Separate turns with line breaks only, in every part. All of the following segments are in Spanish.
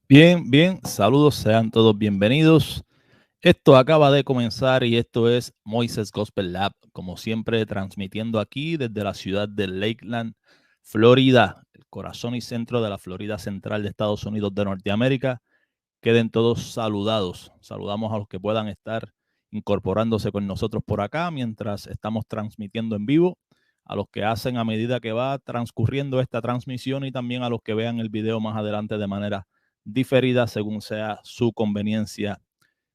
Bien, bien, saludos, sean todos bienvenidos. Esto acaba de comenzar y esto es Moises Gospel Lab, como siempre transmitiendo aquí desde la ciudad de Lakeland, Florida, el corazón y centro de la Florida central de Estados Unidos de Norteamérica. Queden todos saludados. Saludamos a los que puedan estar incorporándose con nosotros por acá mientras estamos transmitiendo en vivo, a los que hacen a medida que va transcurriendo esta transmisión y también a los que vean el video más adelante de manera diferida según sea su conveniencia.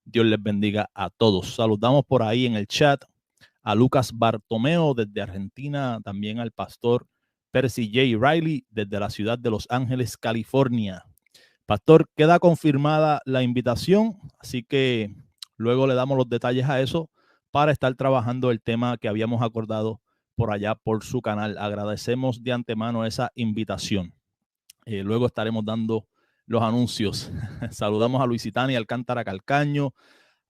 Dios les bendiga a todos. Saludamos por ahí en el chat a Lucas Bartomeo desde Argentina, también al pastor Percy J. Riley desde la ciudad de Los Ángeles, California. Pastor, queda confirmada la invitación, así que luego le damos los detalles a eso para estar trabajando el tema que habíamos acordado por allá por su canal. Agradecemos de antemano esa invitación. Luego estaremos dando los anuncios. Saludamos a Luisitania Alcántara Calcaño,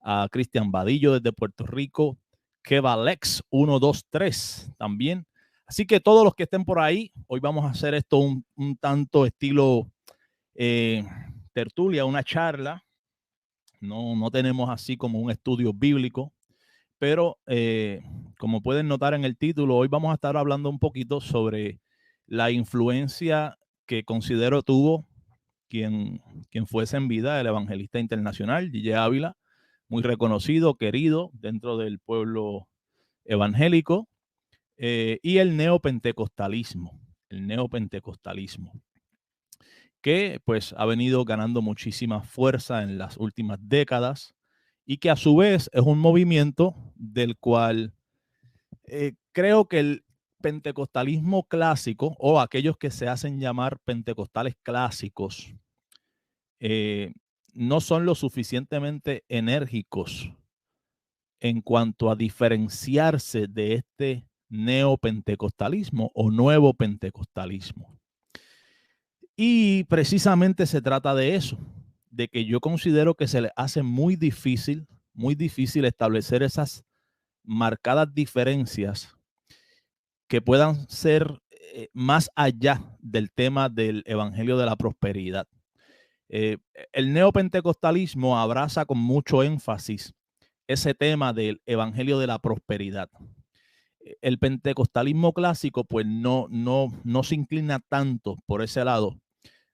a Cristian Vadillo desde Puerto Rico, Kevalex 123 también. Así que todos los que estén por ahí, hoy vamos a hacer esto un tanto estilo tertulia, una charla. No tenemos así como un estudio bíblico, pero como pueden notar en el título, hoy vamos a estar hablando un poquito sobre la influencia que considero tuvo quien fuese en vida el evangelista internacional, G.J. Ávila, muy reconocido, querido dentro del pueblo evangélico, y el neopentecostalismo, que pues ha venido ganando muchísima fuerza en las últimas décadas y que a su vez es un movimiento del cual creo que el pentecostalismo clásico o aquellos que se hacen llamar pentecostales clásicos no son lo suficientemente enérgicos en cuanto a diferenciarse de este neopentecostalismo o nuevo pentecostalismo. Y precisamente se trata de eso, de que yo considero que se le hace muy difícil establecer esas marcadas diferencias que puedan ser más allá del tema del evangelio de la prosperidad. Eh, el neopentecostalismo abraza con mucho énfasis ese tema del evangelio de la prosperidad. El pentecostalismo clásico pues no se inclina tanto por ese lado,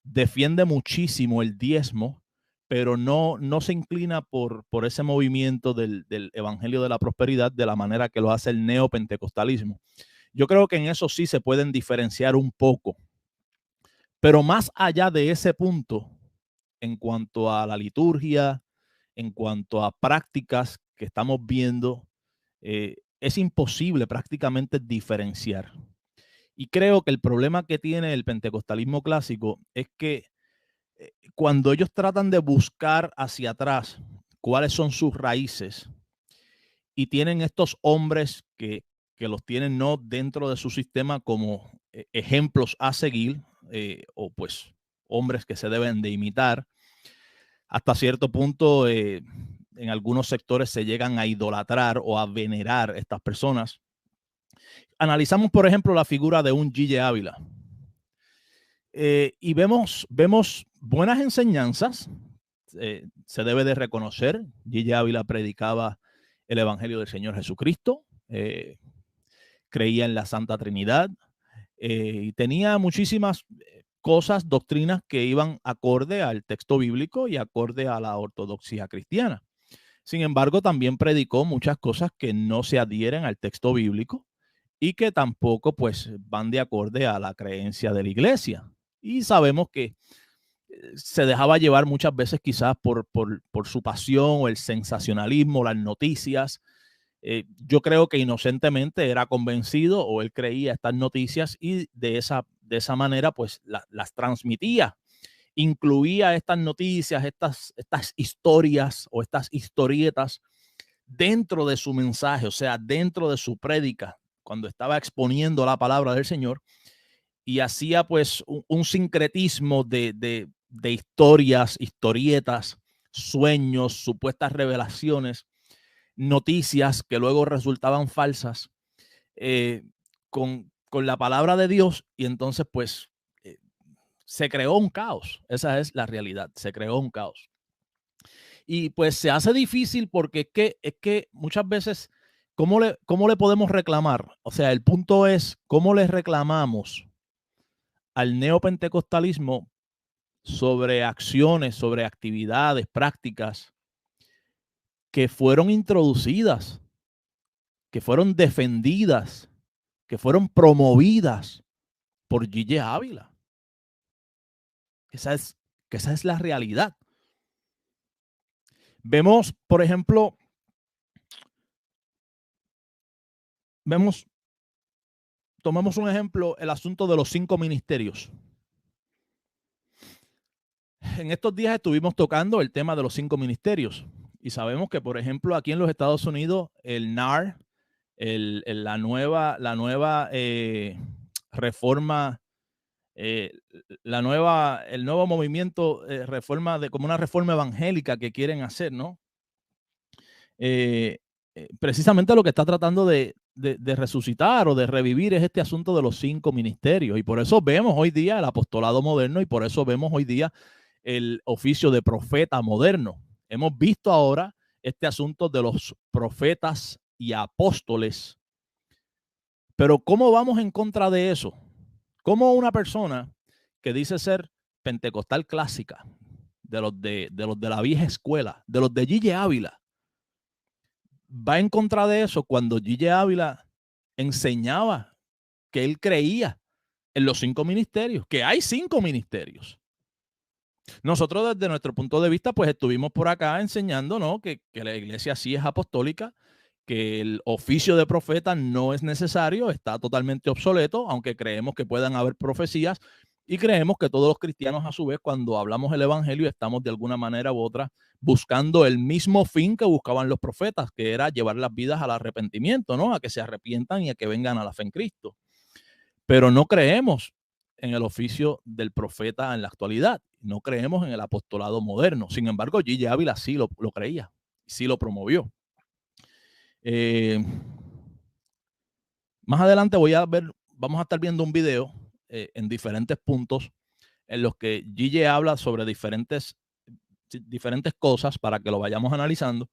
defiende muchísimo el diezmo, pero no se inclina por ese movimiento del evangelio de la prosperidad de la manera que lo hace el neopentecostalismo. Yo creo que en eso sí se pueden diferenciar un poco, pero más allá de ese punto, en cuanto a la liturgia, en cuanto a prácticas que estamos viendo, es imposible prácticamente diferenciar. Y creo que el problema que tiene el pentecostalismo clásico es que cuando ellos tratan de buscar hacia atrás cuáles son sus raíces y tienen estos hombres que los tienen no dentro de su sistema como ejemplos a seguir o pues hombres que se deben de imitar, hasta cierto punto en algunos sectores se llegan a idolatrar o a venerar estas personas. Analizamos, por ejemplo, la figura de un G.J. Ávila y vemos buenas enseñanzas. Se debe de reconocer, G.J. Ávila predicaba el evangelio del Señor Jesucristo, creía en la Santa Trinidad y tenía muchísimas cosas, doctrinas que iban acorde al texto bíblico y acorde a la ortodoxia cristiana. Sin embargo, también predicó muchas cosas que no se adhieren al texto bíblico y que tampoco pues van de acorde a la creencia de la iglesia. Y sabemos que se dejaba llevar muchas veces quizás por su pasión o el sensacionalismo, las noticias. Yo creo que inocentemente era convencido o él creía estas noticias y de esa manera pues las transmitía. Incluía estas noticias, estas historias o estas historietas dentro de su mensaje, o sea, dentro de su prédica, cuando estaba exponiendo la palabra del Señor, y hacía pues un sincretismo de historias, historietas, sueños, supuestas revelaciones, noticias que luego resultaban falsas, con la palabra de Dios, y entonces pues se creó un caos. Esa es la realidad. Se creó un caos. Y pues se hace difícil porque es que muchas veces, cómo le podemos reclamar? O sea, el punto es, ¿cómo le reclamamos al neopentecostalismo sobre acciones, sobre actividades, prácticas que fueron introducidas, que fueron defendidas, que fueron promovidas por Gille Ávila? Esa es la realidad. Vemos, por ejemplo, tomemos un ejemplo, el asunto de los 5 ministerios. En estos días estuvimos tocando el tema de los 5 ministerios y sabemos que, por ejemplo, aquí en los Estados Unidos, el NAR, la nueva reforma, el nuevo movimiento, reforma como una reforma evangélica que quieren hacer, ¿no? Precisamente lo que está tratando de resucitar o de revivir es este asunto de los 5 ministerios. Y por eso vemos hoy día el apostolado moderno y por eso vemos hoy día el oficio de profeta moderno. Hemos visto ahora este asunto de los profetas y apóstoles. Pero ¿cómo vamos en contra de eso? ¿Cómo una persona que dice ser pentecostal clásica, de los de la vieja escuela, de los de Gille Ávila, va en contra de eso cuando Gille Ávila enseñaba que él creía en los 5 ministerios, que hay 5 ministerios? Nosotros desde nuestro punto de vista, pues estuvimos por acá enseñando, ¿no? que la iglesia sí es apostólica, que el oficio de profeta no es necesario, está totalmente obsoleto, aunque creemos que puedan haber profecías y creemos que todos los cristianos a su vez, cuando hablamos el evangelio, estamos de alguna manera u otra buscando el mismo fin que buscaban los profetas, que era llevar las vidas al arrepentimiento, ¿no? A que se arrepientan y a que vengan a la fe en Cristo. Pero no creemos en el oficio del profeta en la actualidad. No creemos en el apostolado moderno. Sin embargo, Gille Ávila sí lo creía, sí lo promovió. Más adelante vamos a estar viendo un video en diferentes puntos en los que Gille habla sobre diferentes cosas para que lo vayamos analizando.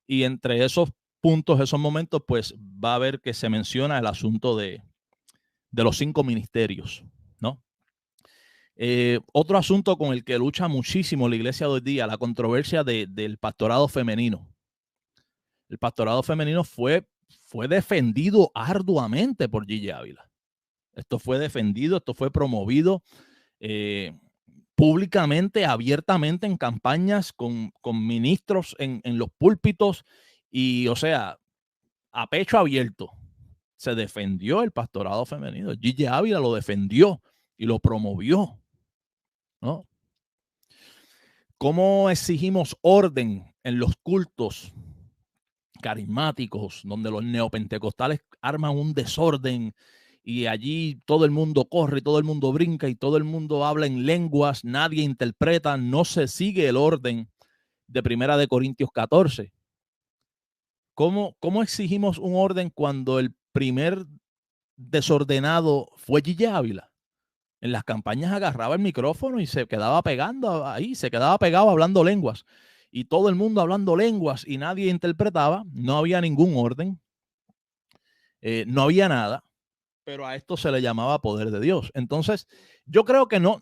Y entre esos puntos, esos momentos, pues va a ver que se menciona el asunto de los 5 ministerios, ¿no? Otro asunto con el que lucha muchísimo la iglesia de hoy día, la controversia del pastorado femenino. El pastorado femenino fue defendido arduamente por Gille Ávila. Esto fue defendido, esto fue promovido públicamente, abiertamente en campañas con ministros en los púlpitos y, o sea, a pecho abierto. Se defendió el pastorado femenino. Gille Ávila lo defendió y lo promovió, ¿no? ¿Cómo exigimos orden en los cultos carismáticos, donde los neopentecostales arman un desorden y allí todo el mundo corre, todo el mundo brinca y todo el mundo habla en lenguas, nadie interpreta, no se sigue el orden de 1 Corintios 14? ¿Cómo exigimos un orden cuando el primer desordenado fue Gille Ávila? En las campañas agarraba el micrófono y se quedaba pegando ahí, se quedaba pegado hablando lenguas. Y todo el mundo hablando lenguas y nadie interpretaba, no había ningún orden, no había nada, pero a esto se le llamaba poder de Dios. Entonces, yo creo que no,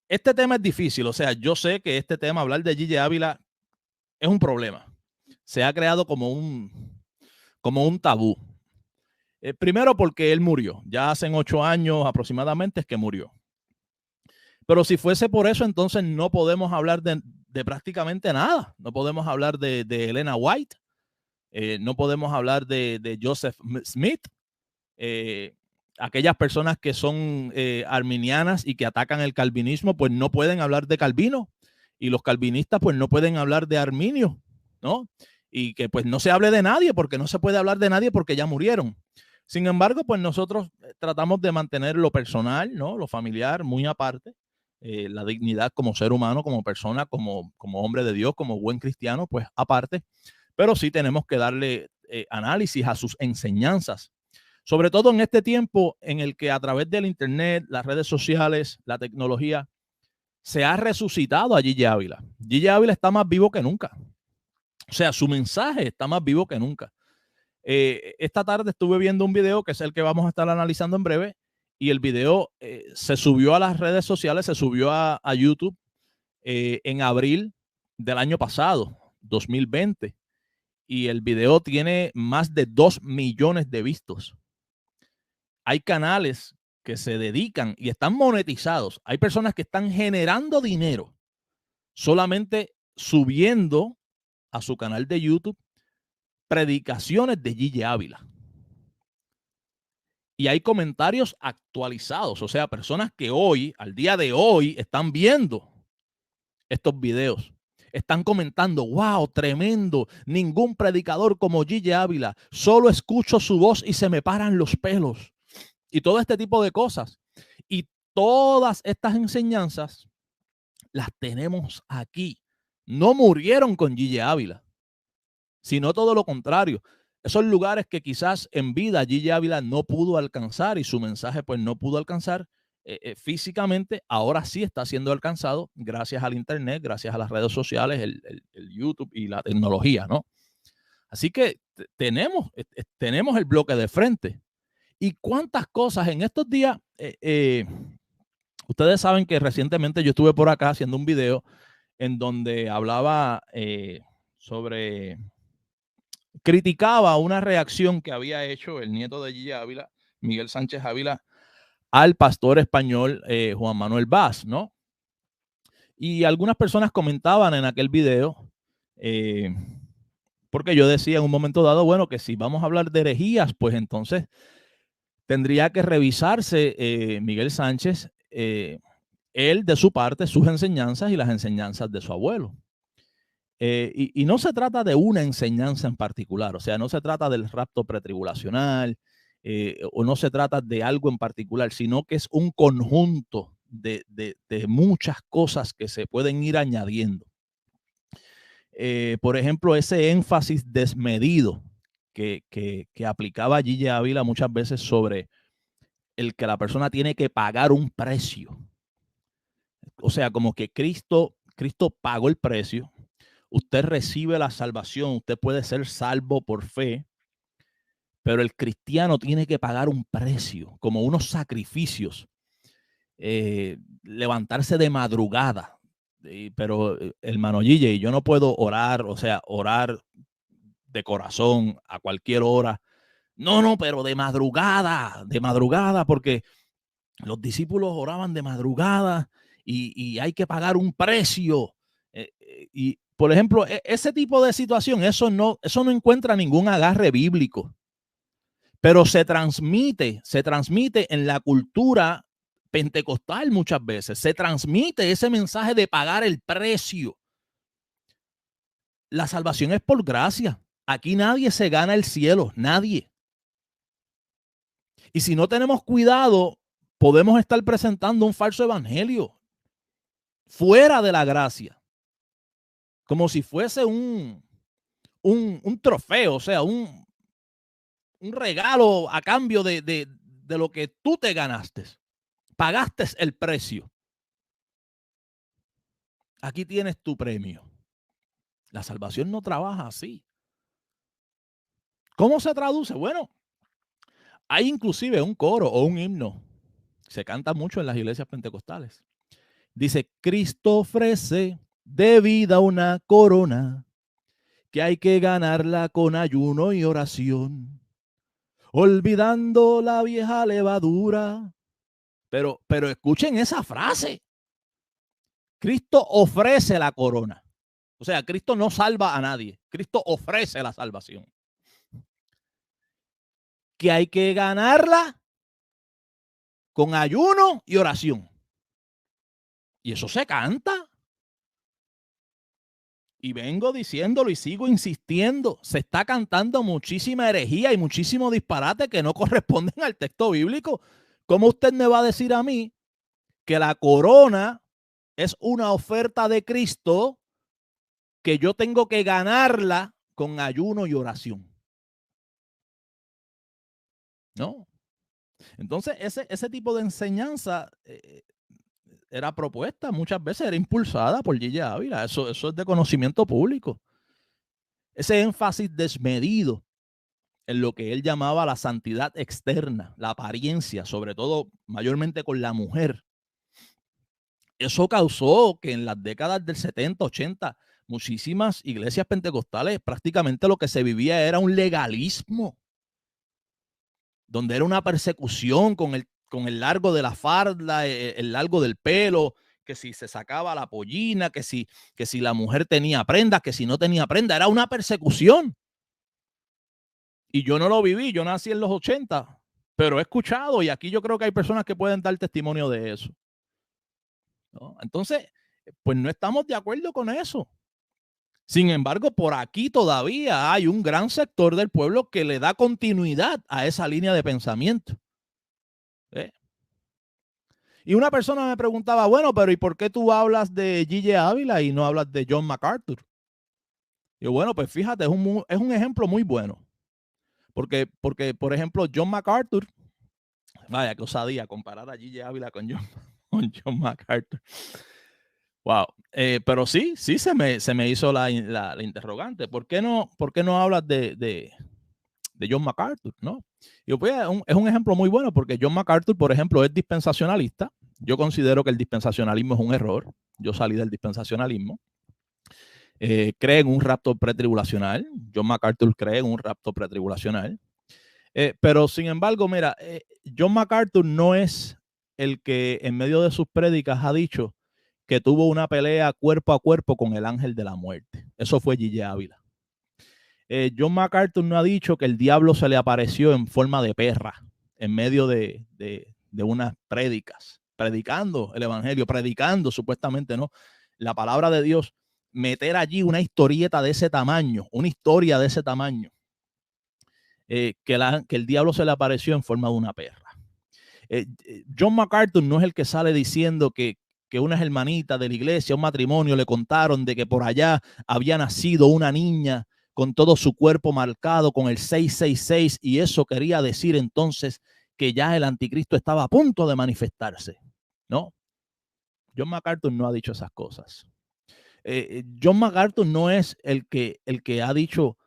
este tema es difícil, o sea, yo sé que este tema, hablar de Gille Ávila, es un problema. Se ha creado como un tabú. Primero porque él murió, ya hace 8 años aproximadamente es que murió. Pero si fuese por eso, entonces no podemos hablar de prácticamente nada. No podemos hablar de Elena White, no podemos hablar de Joseph Smith, aquellas personas que son arminianas y que atacan el calvinismo, pues no pueden hablar de Calvino, y los calvinistas pues no pueden hablar de Arminio, ¿no? Y que pues no se hable de nadie, porque no se puede hablar de nadie porque ya murieron. Sin embargo, pues nosotros tratamos de mantener lo personal, ¿no? Lo familiar muy aparte. La dignidad como ser humano, como persona, como hombre de Dios, como buen cristiano, pues aparte, pero sí tenemos que darle análisis a sus enseñanzas Sobre todo en este tiempo en el que a través del internet, las redes sociales, la tecnología, se ha resucitado a Gigi Ávila. Gigi Ávila está más vivo que nunca. O sea, su mensaje está más vivo que nunca. Esta tarde estuve viendo un video que es el que vamos a estar analizando en breve, y el video se subió a las redes sociales, se subió a YouTube en abril del año pasado, 2020, y el video tiene más de 2 millones de vistos. Hay canales que se dedican y están monetizados. Hay personas que están generando dinero solamente subiendo a su canal de YouTube predicaciones de Gigi Ávila. Y hay comentarios actualizados, o sea, personas que hoy, al día de hoy, están viendo estos videos. Están comentando, wow, tremendo, ningún predicador como Gigi Ávila, solo escucho su voz y se me paran los pelos. Y todo este tipo de cosas. Y todas estas enseñanzas las tenemos aquí. No murieron con Gigi Ávila, sino todo lo contrario. Esos lugares que quizás en vida Gigi Ávila no pudo alcanzar y su mensaje pues no pudo alcanzar físicamente, ahora sí está siendo alcanzado gracias al internet, gracias a las redes sociales, el YouTube y la tecnología, ¿no? Así que tenemos el bloque de frente. Y cuántas cosas en estos días, ustedes saben que recientemente yo estuve por acá haciendo un video en donde hablaba criticaba una reacción que había hecho el nieto de Gigi Ávila, Miguel Sánchez Ávila, al pastor español Juan Manuel Vaz, ¿no? Y algunas personas comentaban en aquel video, porque yo decía en un momento dado, bueno, que si vamos a hablar de herejías, pues entonces tendría que revisarse Miguel Sánchez, él de su parte, sus enseñanzas y las enseñanzas de su abuelo. Y no se trata de una enseñanza en particular, o sea, no se trata del rapto pretribulacional o no se trata de algo en particular, sino que es un conjunto de muchas cosas que se pueden ir añadiendo. Por ejemplo, ese énfasis desmedido que aplicaba Gigi Ávila muchas veces sobre el que la persona tiene que pagar un precio. O sea, como que Cristo pagó el precio. Usted recibe la salvación, usted puede ser salvo por fe, pero el cristiano tiene que pagar un precio, como unos sacrificios, levantarse de madrugada. Pero hermano Gigi, yo no puedo orar, o sea, orar de corazón a cualquier hora. No, pero de madrugada, porque los discípulos oraban de madrugada y hay que pagar un precio. Y por ejemplo, ese tipo de situación, eso no encuentra ningún agarre bíblico, pero se transmite en la cultura pentecostal muchas veces, se transmite ese mensaje de pagar el precio. La salvación es por gracia. Aquí nadie se gana el cielo, nadie. Y si no tenemos cuidado, podemos estar presentando un falso evangelio fuera de la gracia, como si fuese un trofeo, o sea, un regalo a cambio de lo que tú te ganaste. Pagaste el precio. Aquí tienes tu premio. La salvación no trabaja así. ¿Cómo se traduce? Bueno, hay inclusive un coro o un himno. Se canta mucho en las iglesias pentecostales. Dice, Cristo ofrece de vida una corona que hay que ganarla con ayuno y oración, olvidando la vieja levadura. Pero escuchen esa frase. Cristo ofrece la corona. O sea, Cristo no salva a nadie. Cristo ofrece la salvación. Que hay que ganarla con ayuno y oración. Y eso se canta. Y vengo diciéndolo y sigo insistiendo. Se está cantando muchísima herejía y muchísimo disparate que no corresponden al texto bíblico. ¿Cómo usted me va a decir a mí que la corona es una oferta de Cristo que yo tengo que ganarla con ayuno y oración? ¿no? Entonces, ese tipo de enseñanza era propuesta, muchas veces era impulsada por Gigi Ávila. Eso es de conocimiento público. Ese énfasis desmedido en lo que él llamaba la santidad externa, la apariencia, sobre todo mayormente con la mujer. Eso causó que en las décadas del 70, 80, muchísimas iglesias pentecostales prácticamente lo que se vivía era un legalismo, donde era una persecución con el largo de la farda, el largo del pelo, que si se sacaba la pollina, que si la mujer tenía prendas, que si no tenía prenda, era una persecución. Y yo no lo viví, yo nací en los 80, pero he escuchado y aquí yo creo que hay personas que pueden dar testimonio de eso, ¿no? Entonces, pues no estamos de acuerdo con eso. Sin embargo, por aquí todavía hay un gran sector del pueblo que le da continuidad a esa línea de pensamiento. ¿Eh? Y una persona me preguntaba, bueno, pero ¿y por qué tú hablas de Gigi Ávila y no hablas de John MacArthur? Y yo, bueno, pues fíjate, es un ejemplo muy bueno. Porque, por ejemplo, John MacArthur, vaya qué osadía comparar a Gigi Ávila con John MacArthur. Wow. Pero sí se me hizo la interrogante. ¿Por qué no hablas de John MacArthur, no? Y pues, es un ejemplo muy bueno porque John MacArthur, por ejemplo, es dispensacionalista. Yo considero que el dispensacionalismo es un error. Yo salí del dispensacionalismo. Cree en un rapto pretribulacional. John MacArthur cree en un rapto pretribulacional. Pero sin embargo, mira, John MacArthur no es el que en medio de sus prédicas ha dicho que tuvo una pelea cuerpo a cuerpo con el ángel de la muerte. Eso fue Gigi Ávila. John MacArthur no ha dicho que el diablo se le apareció en forma de perra en medio de unas prédicas, predicando el evangelio, predicando supuestamente, ¿no? La palabra de Dios, meter allí una historieta de ese tamaño, una historia de ese tamaño, que el diablo se le apareció en forma de una perra. John MacArthur no es el que sale diciendo que unas hermanitas de la iglesia, un matrimonio, le contaron de que por allá había nacido una niña con todo su cuerpo marcado con el 666 y eso quería decir entonces que ya el anticristo estaba a punto de manifestarse. No, John MacArthur no ha dicho esas cosas. John MacArthur no es el que ha dicho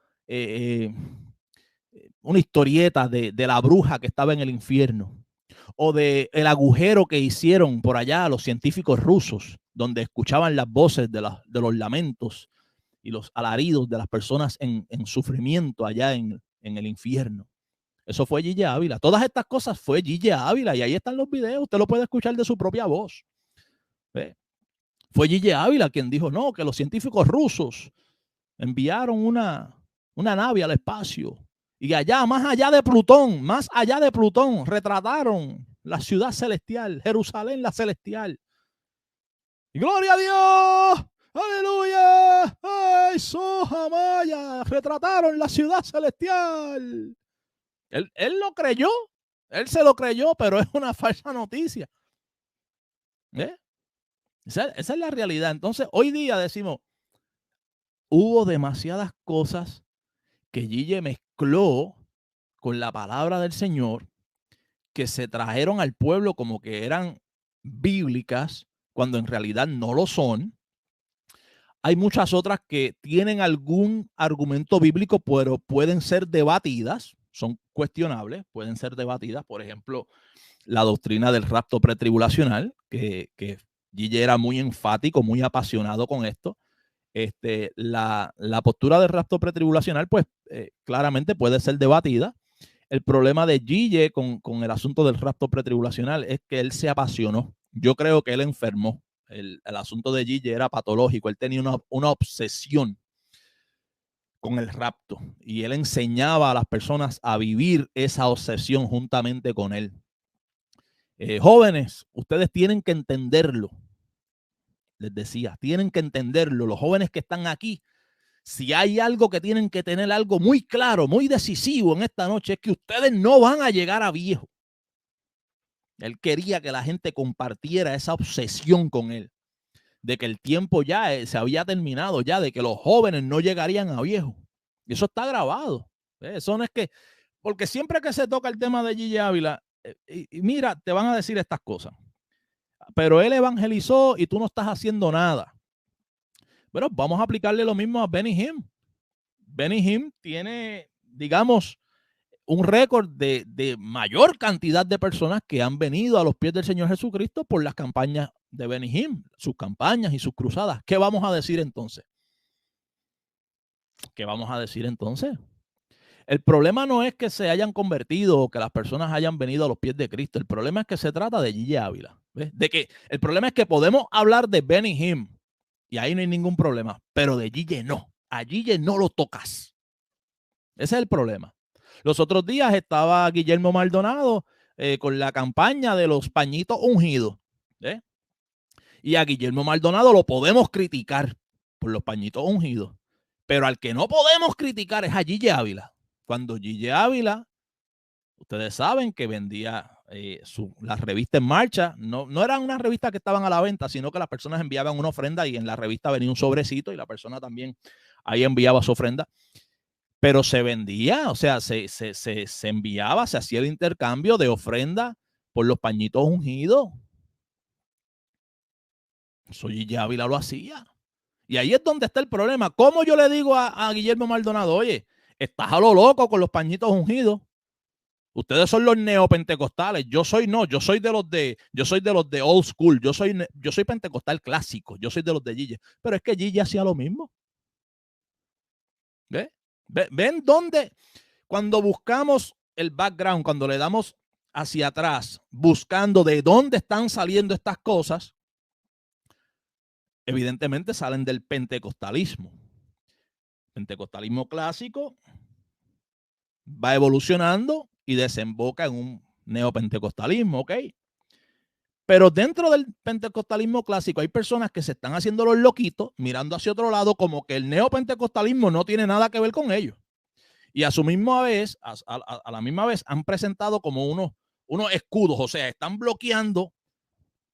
una historieta de la bruja que estaba en el infierno o de el agujero que hicieron por allá los científicos rusos, donde escuchaban las voces de los lamentos y los alaridos de las personas en sufrimiento allá en el infierno. Eso fue Gigi Ávila. Todas estas cosas fue Gigi Ávila y ahí están los videos. Usted lo puede escuchar de su propia voz. ¿Ve? Fue Gigi Ávila quien dijo, no, que los científicos rusos enviaron una nave al espacio y allá, más allá de Plutón, retrataron la ciudad celestial, Jerusalén la celestial. Y gloria a Dios, aleluya, ay, Sohamaya, retrataron la ciudad celestial. Él lo creyó, él se lo creyó, pero es una falsa noticia. ¿Eh? Esa es la realidad. Entonces, hoy día decimos, hubo demasiadas cosas que Gigi mezcló con la palabra del Señor que se trajeron al pueblo como que eran bíblicas, cuando en realidad no lo son. Hay muchas otras que tienen algún argumento bíblico, pero pueden ser debatidas, son cuestionables, pueden ser debatidas. Por ejemplo, la doctrina del rapto pretribulacional, que Gigi era muy enfático, muy apasionado con esto. La postura del rapto pretribulacional, pues claramente puede ser debatida. El problema de Gigi con el asunto del rapto pretribulacional es que él se apasionó. Yo creo que él enfermó. El asunto de Gigi era patológico. Él tenía una obsesión con el rapto y él enseñaba a las personas a vivir esa obsesión juntamente con él. Jóvenes, ustedes tienen que entenderlo. Les decía, tienen que entenderlo. Los jóvenes que están aquí, si hay algo que tienen que tener algo muy claro, muy decisivo en esta noche, es que ustedes no van a llegar a viejo. Él quería que la gente compartiera esa obsesión con él, de que el tiempo ya se había terminado, ya de que los jóvenes no llegarían a viejo. Y eso está grabado. Eso no es que Porque siempre que se toca el tema de Gigi Ávila, y mira, te van a decir estas cosas. Pero él evangelizó y tú no estás haciendo nada. Bueno, vamos a aplicarle lo mismo a Benny Hinn. Benny Hinn tiene, digamos, un récord de mayor cantidad de personas que han venido a los pies del Señor Jesucristo por las campañas de Benny Hinn, sus campañas y sus cruzadas. ¿Qué vamos a decir entonces? ¿Qué vamos a decir entonces? El problema no es que se hayan convertido o que las personas hayan venido a los pies de Cristo. El problema es que se trata de Gigi Ávila. ¿Ves? De que el problema es que podemos hablar de Benny Hinn y ahí no hay ningún problema, pero de Gigi no. A Gigi no lo tocas. Ese es el problema. Los otros días estaba Guillermo Maldonado con la campaña de los pañitos ungidos. ¿Eh? Y a Guillermo Maldonado lo podemos criticar por los pañitos ungidos. Pero al que no podemos criticar es a Gigi Ávila. Cuando Gigi Ávila, ustedes saben que vendía la revista En Marcha, no eran unas revistas que estaban a la venta, sino que las personas enviaban una ofrenda y en la revista venía un sobrecito y la persona también ahí enviaba su ofrenda. Pero se vendía, o sea, se enviaba, se hacía el intercambio de ofrenda por los pañitos ungidos. Eso Gigi Ávila lo hacía. Y ahí es donde está el problema. ¿Cómo yo le digo a Guillermo Maldonado, oye, estás a lo loco con los pañitos ungidos? Ustedes son los neopentecostales. Yo soy de los de old school. Yo soy pentecostal clásico. Yo soy de los de Gigi. Pero es que Gigi hacía lo mismo. ¿Ven dónde? Cuando buscamos el background, cuando le damos hacia atrás, buscando de dónde están saliendo estas cosas, evidentemente salen del pentecostalismo. Pentecostalismo clásico va evolucionando y desemboca en un neopentecostalismo, ¿ok? Pero dentro del pentecostalismo clásico hay personas que se están haciendo los loquitos, mirando hacia otro lado, como que el neopentecostalismo no tiene nada que ver con ellos. Y a su misma vez, a la misma vez, han presentado como unos escudos, o sea, están bloqueando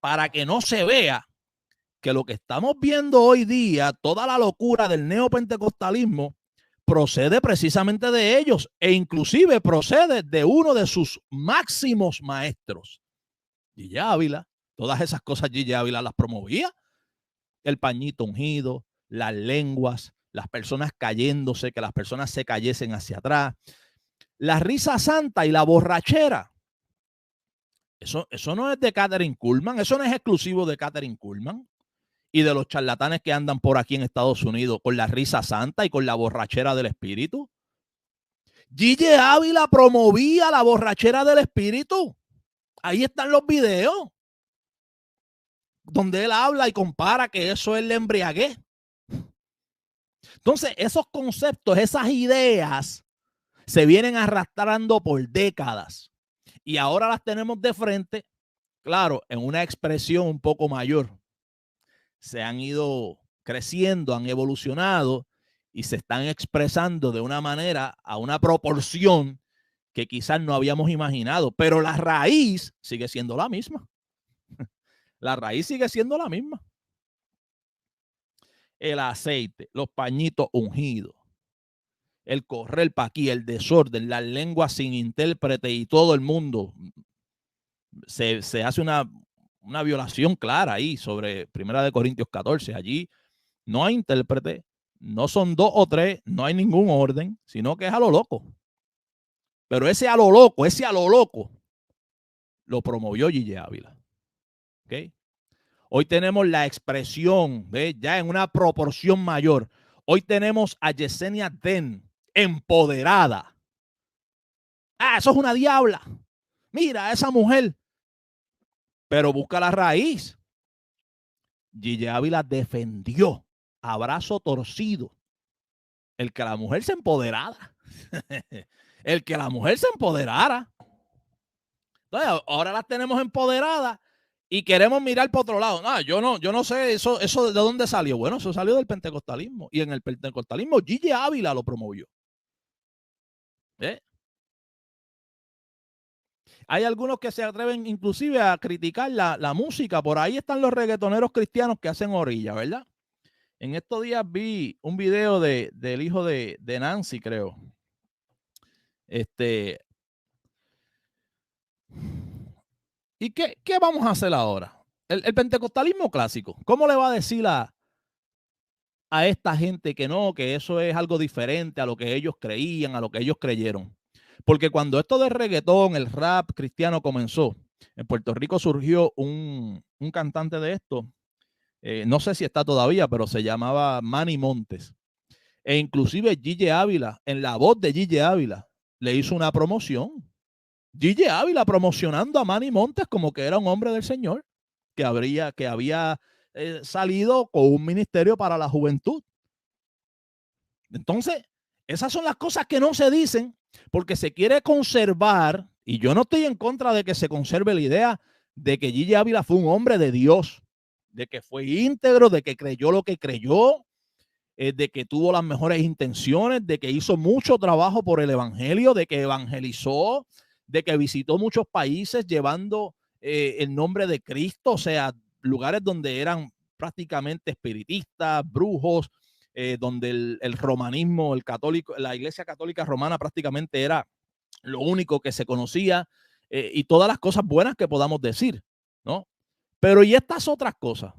para que no se vea que lo que estamos viendo hoy día, toda la locura del neopentecostalismo, procede precisamente de ellos e inclusive procede de uno de sus máximos maestros, Gigi Ávila. Todas esas cosas Gigi Ávila las promovía. El pañito ungido, las lenguas, las personas cayéndose, que las personas se cayesen hacia atrás, la risa santa y la borrachera. Eso no es de Kathryn Kuhlman, eso no es exclusivo de Kathryn Kuhlman y de los charlatanes que andan por aquí en Estados Unidos con la risa santa y con la borrachera del espíritu. Gigi Ávila promovía la borrachera del espíritu. Ahí están los videos donde él habla y compara que eso es la embriaguez. Entonces, esos conceptos, esas ideas se vienen arrastrando por décadas y ahora las tenemos de frente, claro, en una expresión un poco mayor. Se han ido creciendo, han evolucionado y se están expresando de una manera, a una proporción que quizás no habíamos imaginado, pero la raíz sigue siendo la misma. La raíz sigue siendo la misma. El aceite, los pañitos ungidos, el correr para aquí, el desorden, las lenguas sin intérprete y todo el mundo. Se hace una violación clara ahí sobre 1 Corintios 14. Allí no hay intérprete, no son 2 o 3, no hay ningún orden, sino que es a lo loco. Pero ese a lo loco, lo promovió Gigi Ávila. ¿Okay? Hoy tenemos la expresión, ¿ves? Ya en una proporción mayor. Hoy tenemos a Yesenia Den, empoderada. Eso es una diabla. Mira, esa mujer. Pero busca la raíz. Gigi Ávila defendió a brazo torcido el que la mujer se empoderara. El que la mujer se empoderara. Entonces, ahora las tenemos empoderadas y queremos mirar para otro lado. Yo no sé eso de dónde salió. Bueno, eso salió del pentecostalismo. Y en el pentecostalismo Gigi Ávila lo promovió. Hay algunos que se atreven inclusive a criticar la música. Por ahí están los reggaetoneros cristianos que hacen orilla, ¿verdad? En estos días vi un video del hijo de Nancy, creo. ¿Y qué vamos a hacer ahora? El pentecostalismo clásico, ¿cómo le va a decir a esta gente que no, que eso es algo diferente a lo que ellos creían, a lo que ellos creyeron? Porque cuando esto de reggaetón, el rap cristiano comenzó, en Puerto Rico surgió un cantante de esto, no sé si está todavía, pero se llamaba Manny Montes. E inclusive Gille Ávila, en la voz de Gille Ávila, le hizo una promoción. Gille Ávila promocionando a Manny Montes como que era un hombre del Señor, que había salido con un ministerio para la juventud. Entonces, esas son las cosas que no se dicen porque se quiere conservar, y yo no estoy en contra de que se conserve la idea de que Gille Ávila fue un hombre de Dios, de que fue íntegro, de que creyó lo que creyó, de que tuvo las mejores intenciones, de que hizo mucho trabajo por el evangelio, de que evangelizó, de que visitó muchos países llevando el nombre de Cristo, o sea, lugares donde eran prácticamente espiritistas, brujos, donde el romanismo, el católico, la iglesia católica romana prácticamente era lo único que se conocía, y todas las cosas buenas que podamos decir, ¿no? Pero y estas otras cosas,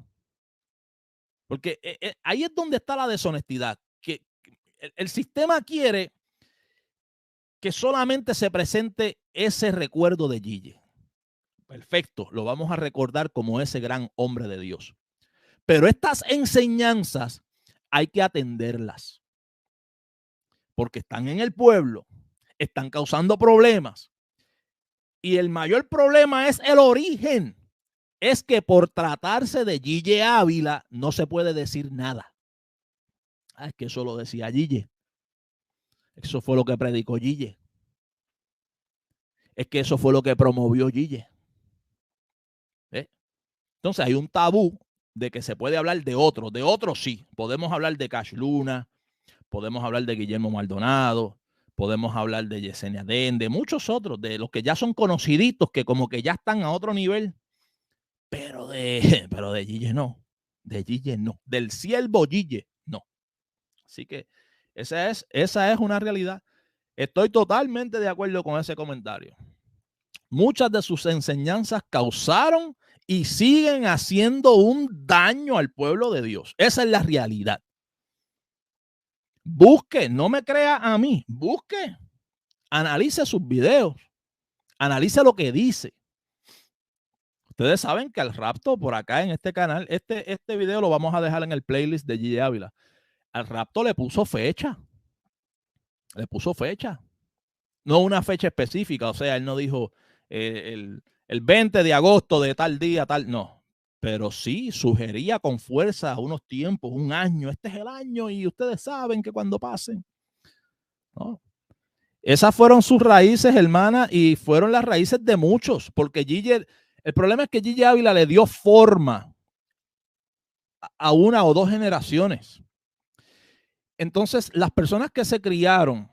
porque ahí es donde está la deshonestidad, que el sistema quiere que solamente se presente ese recuerdo de Gille. Perfecto, lo vamos a recordar como ese gran hombre de Dios. Pero estas enseñanzas hay que atenderlas, porque están en el pueblo, están causando problemas. Y el mayor problema es el origen. Es que por tratarse de Gille Ávila no se puede decir nada. Es que eso lo decía Gille. Eso fue lo que predicó Gille. Es que eso fue lo que promovió Gille. Entonces hay un tabú de que se puede hablar de otros sí. Podemos hablar de Cash Luna, podemos hablar de Guillermo Maldonado, podemos hablar de Yesenia Den, de muchos otros, de los que ya son conociditos, que como que ya están a otro nivel, pero de Gille no, de Gille no, del siervo Gille no. Así que esa es una realidad. Estoy totalmente de acuerdo con ese comentario. Muchas de sus enseñanzas causaron y siguen haciendo un daño al pueblo de Dios. Esa es la realidad. Busque, no me crea a mí, busque, analice sus videos, analice lo que dice. Ustedes saben que al rapto por acá en este canal, este video lo vamos a dejar en el playlist de Gille Ávila. Al rapto le puso fecha. Le puso fecha. No una fecha específica, o sea, él no dijo el 20 de agosto de tal día, tal, no. Pero sí sugería con fuerza unos tiempos, un año, este es el año y ustedes saben que cuando pasen. ¿No? Esas fueron sus raíces, hermana, y fueron las raíces de muchos, porque Gille, el problema es que Gille Ávila le dio forma a una o dos generaciones. Entonces, las personas que se criaron,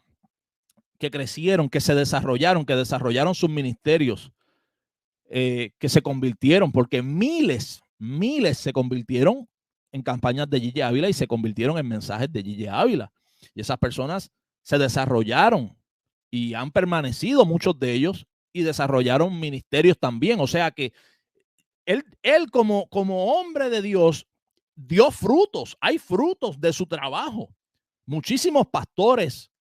que crecieron, que se desarrollaron, que desarrollaron sus ministerios, que se convirtieron, porque miles se convirtieron en campañas de Gille Ávila y se convirtieron en mensajes de Gille Ávila. Y esas personas se desarrollaron y han permanecido muchos de ellos y desarrollaron ministerios también. O sea que él como hombre de Dios dio frutos, hay frutos de su trabajo. Muchísimos pastores,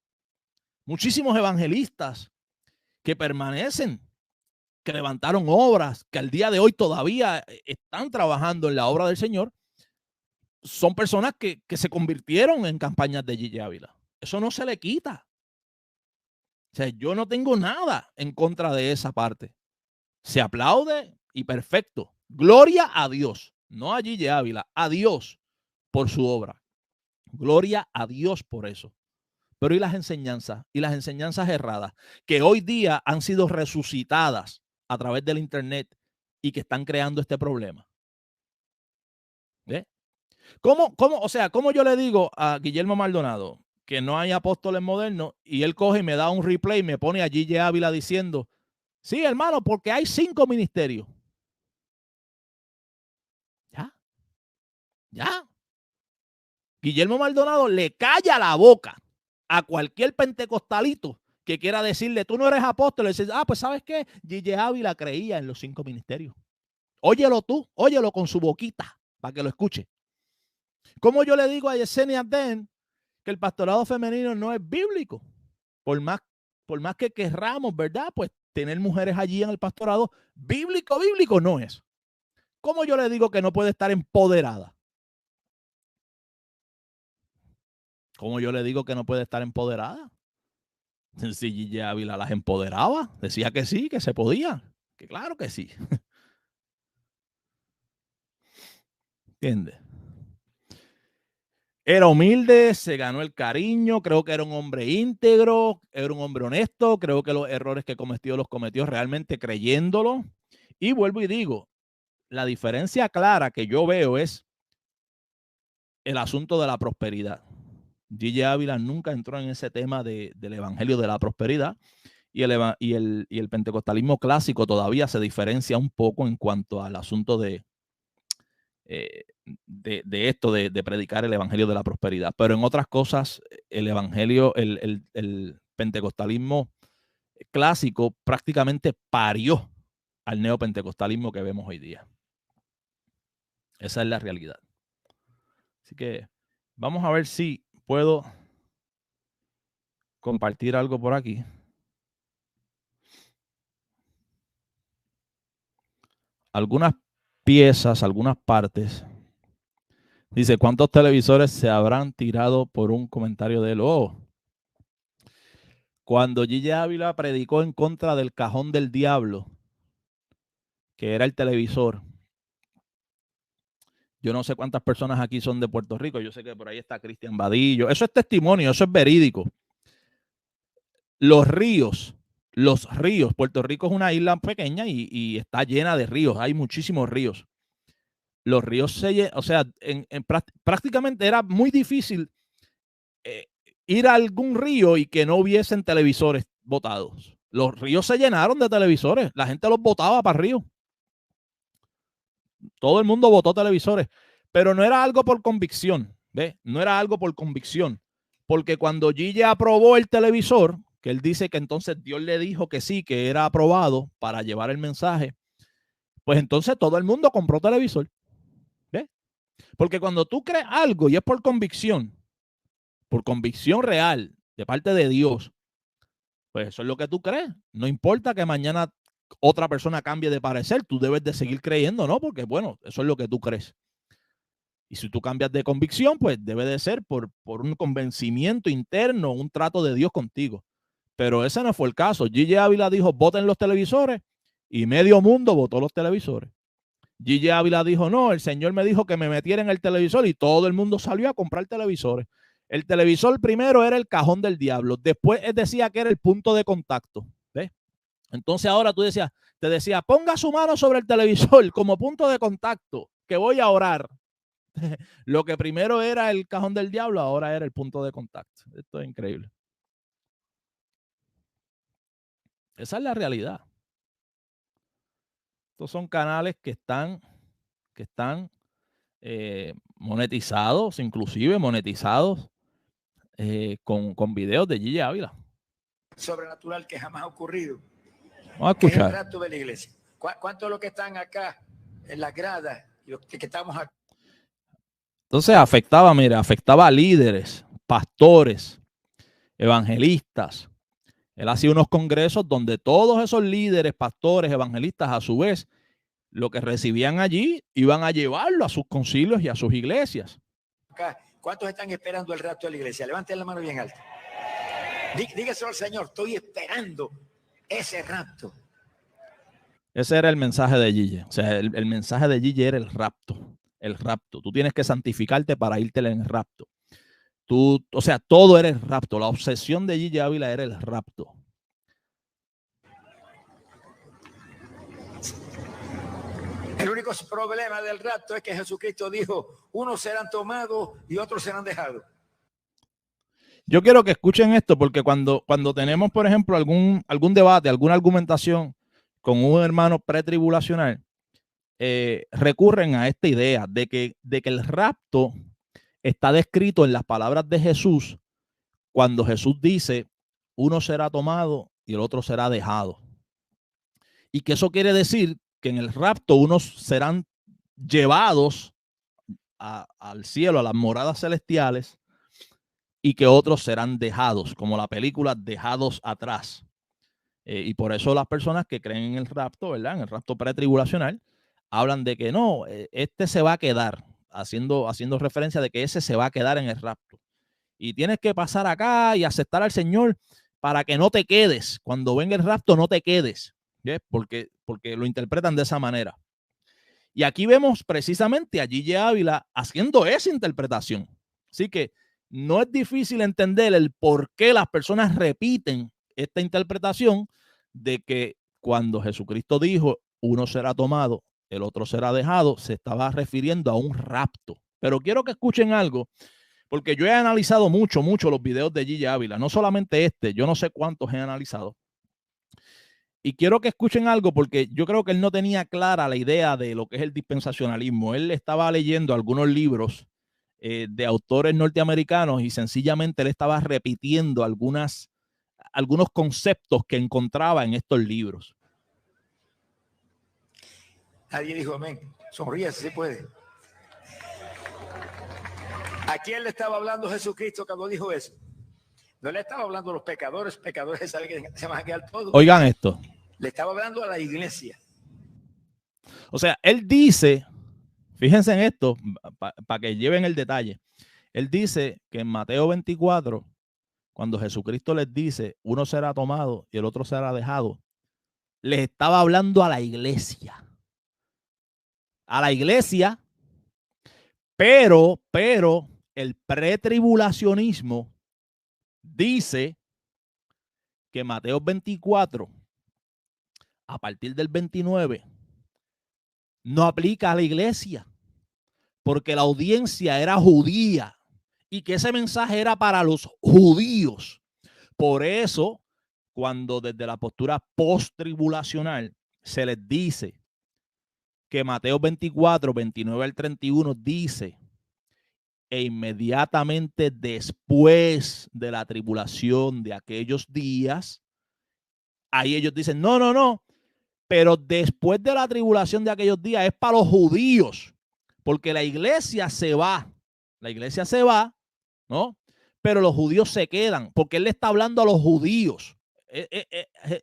muchísimos evangelistas que permanecen, que levantaron obras, que al día de hoy todavía están trabajando en la obra del Señor, son personas que se convirtieron en campañas de Gille Ávila. Eso no se le quita. O sea, yo no tengo nada en contra de esa parte. Se aplaude y perfecto. Gloria a Dios, no a Gille Ávila, a Dios por su obra. Gloria a Dios por eso. Pero ¿y las enseñanzas? Y las enseñanzas erradas, que hoy día han sido resucitadas a través del internet y que están creando este problema. ¿Ve? ¿Cómo yo le digo a Guillermo Maldonado que no hay apóstoles modernos y él coge y me da un replay y me pone a Gille Ávila diciendo, sí, hermano, porque hay 5 ministerios? Ya. Guillermo Maldonado le calla la boca a cualquier pentecostalito que quiera decirle, tú no eres apóstol, y dices, pues ¿sabes qué? J.J. Ávila creía en los 5 ministerios. Óyelo tú, óyelo con su boquita, para que lo escuche. ¿Cómo yo le digo a Yesenia Den que el pastorado femenino no es bíblico? Por más que querramos, ¿verdad? Pues tener mujeres allí en el pastorado, bíblico no es. ¿Cómo yo le digo que no puede estar empoderada? ¿Cómo yo le digo que no puede estar empoderada? Si J.J. Ávila las empoderaba, decía que sí, que se podía, que claro que sí. ¿Entiendes? Era humilde, se ganó el cariño, creo que era un hombre íntegro, era un hombre honesto, creo que los errores que cometió los cometió realmente creyéndolo. Y vuelvo y digo, la diferencia clara que yo veo es el asunto de la prosperidad. J.J. Ávila nunca entró en ese tema del evangelio de la prosperidad y el pentecostalismo clásico todavía se diferencia un poco en cuanto al asunto de esto de predicar el evangelio de la prosperidad. Pero en otras cosas, el evangelio, el pentecostalismo clásico prácticamente parió al neopentecostalismo que vemos hoy día. Esa es la realidad. Así que vamos a ver si puedo compartir algo por aquí. Algunas piezas, algunas partes. Dice, ¿cuántos televisores se habrán tirado por un comentario de él? Cuando J.J. Ávila predicó en contra del cajón del diablo, que era el televisor, yo no sé cuántas personas aquí son de Puerto Rico, yo sé que por ahí está Cristian Vadillo, eso es testimonio, eso es verídico. Los ríos, Puerto Rico es una isla pequeña y está llena de ríos, hay muchísimos ríos. Los ríos o sea, prácticamente era muy difícil ir a algún río y que no hubiesen televisores botados. Los ríos se llenaron de televisores, la gente los botaba para el río. Todo el mundo votó televisores, pero no era algo por convicción, ¿ves? No era algo por convicción, porque cuando Gille aprobó el televisor, que él dice que entonces Dios le dijo que sí, que era aprobado para llevar el mensaje, pues entonces todo el mundo compró televisor, ¿ves? Porque cuando tú crees algo y es por convicción real de parte de Dios, pues eso es lo que tú crees. No importa que mañana otra persona cambie de parecer, tú debes de seguir creyendo, ¿no? Porque, bueno, eso es lo que tú crees. Y si tú cambias de convicción, pues debe de ser por un convencimiento interno, un trato de Dios contigo. Pero ese no fue el caso. J.J. Ávila dijo, voten los televisores, y medio mundo votó los televisores. J.J. Ávila dijo, no, el Señor me dijo que me metiera en el televisor, y todo el mundo salió a comprar televisores. El televisor primero era el cajón del diablo, después él decía que era el punto de contacto. ¿Ves? Entonces ahora te decía, ponga su mano sobre el televisor como punto de contacto, que voy a orar. Lo que primero era el cajón del diablo, ahora era el punto de contacto. Esto es increíble. Esa es la realidad. Estos son canales que están monetizados, inclusive monetizados con videos de J.J. Ávila.
Sobrenatural que jamás ha ocurrido.
Vamos a escuchar.
Es el rapto de la iglesia. ¿Cuántos de los que están acá en las gradas y los que estamos acá?
Entonces afectaba a líderes, pastores, evangelistas. Él hacía unos congresos donde todos esos líderes, pastores, evangelistas, a su vez, lo que recibían allí, iban a llevarlo a sus concilios y a sus iglesias.
Acá, ¿cuántos están esperando el rapto de la iglesia? Levanten la mano bien alta. Dígaselo al Señor, estoy esperando ese rapto.
Ese era el mensaje de J.J. O sea, el mensaje de J.J. era el rapto. El rapto. Tú tienes que santificarte para irte en el rapto. O sea, todo era el rapto. La obsesión de J.J. Ávila era el rapto.
El único problema del rapto es que Jesucristo dijo, unos serán tomados y otros serán dejados.
Yo quiero que escuchen esto porque cuando tenemos, por ejemplo, algún debate, alguna argumentación con un hermano pretribulacional, recurren a esta idea de que el rapto está descrito en las palabras de Jesús cuando Jesús dice, uno será tomado y el otro será dejado. Y que eso quiere decir que en el rapto unos serán llevados al cielo, a las moradas celestiales, y que otros serán dejados, como la película Dejados Atrás. Y por eso las personas que creen en el rapto, ¿verdad? En el rapto pretribulacional, hablan de que no, este se va a quedar, haciendo referencia de que ese se va a quedar en el rapto. Y tienes que pasar acá y aceptar al Señor para que no te quedes. Cuando venga el rapto, no te quedes. ¿Ves? Porque lo interpretan de esa manera. Y aquí vemos precisamente a Gigi Ávila haciendo esa interpretación. Así que no es difícil entender el por qué las personas repiten esta interpretación de que cuando Jesucristo dijo, uno será tomado, el otro será dejado, se estaba refiriendo a un rapto. Pero quiero que escuchen algo, porque yo he analizado mucho los videos de Gigi Ávila, no solamente este, yo no sé cuántos he analizado. Y quiero que escuchen algo porque yo creo que él no tenía clara la idea de lo que es el dispensacionalismo. Él estaba leyendo algunos libros de autores norteamericanos y sencillamente él estaba repitiendo algunos conceptos que encontraba en estos libros.
Nadie dijo amén. Sonríe si se puede. ¿A quién le estaba hablando Jesucristo cuando dijo eso? No le estaba hablando a los pecadores saben que se van a quedar todos.
Oigan esto.
Le estaba hablando a la iglesia.
O sea, él dice, fíjense en esto, para que lleven el detalle. Él dice que en Mateo 24, cuando Jesucristo les dice, uno será tomado y el otro será dejado, les estaba hablando a la iglesia. A la iglesia, pero el pretribulacionismo dice que Mateo 24, a partir del 29, no aplica a la iglesia, porque la audiencia era judía y que ese mensaje era para los judíos. Por eso, cuando desde la postura post-tribulacional se les dice que Mateo 24, 29 al 31 dice, e inmediatamente después de la tribulación de aquellos días, ahí ellos dicen, no, pero después de la tribulación de aquellos días es para los judíos, porque la iglesia se va, ¿no? Pero los judíos se quedan, porque él le está hablando a los judíos.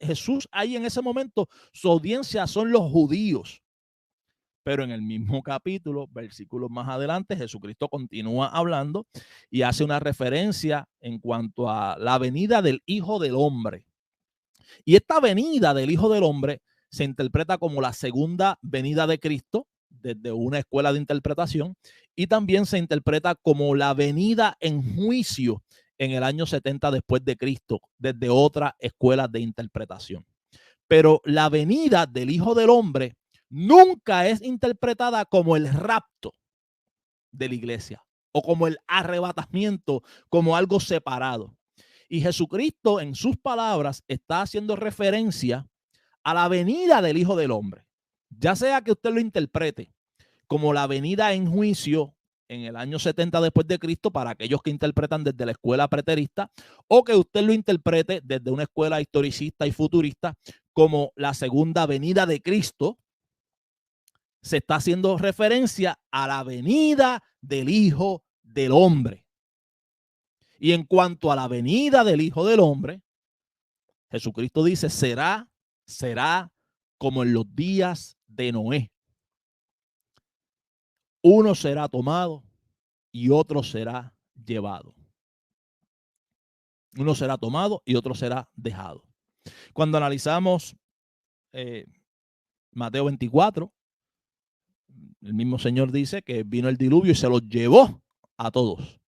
Jesús ahí en ese momento, su audiencia son los judíos. Pero en el mismo capítulo, versículos más adelante, Jesucristo continúa hablando y hace una referencia en cuanto a la venida del Hijo del Hombre. Y esta venida del Hijo del Hombre se interpreta como la segunda venida de Cristo desde una escuela de interpretación y también se interpreta como la venida en juicio en el año 70 después de Cristo desde otra escuela de interpretación. Pero la venida del Hijo del Hombre nunca es interpretada como el rapto de la iglesia o como el arrebatamiento, como algo separado. Y Jesucristo en sus palabras está haciendo referencia a la venida del Hijo del Hombre. Ya sea que usted lo interprete como la venida en juicio en el año 70 después de Cristo para aquellos que interpretan desde la escuela preterista, o que usted lo interprete desde una escuela historicista y futurista como la segunda venida de Cristo, se está haciendo referencia a la venida del Hijo del Hombre. Y en cuanto a la venida del Hijo del Hombre, Jesucristo dice, será como en los días de Noé. Uno será tomado y otro será llevado. Uno será tomado y otro será dejado. Cuando analizamos Mateo 24, el mismo Señor dice que vino el diluvio y se los llevó a todos.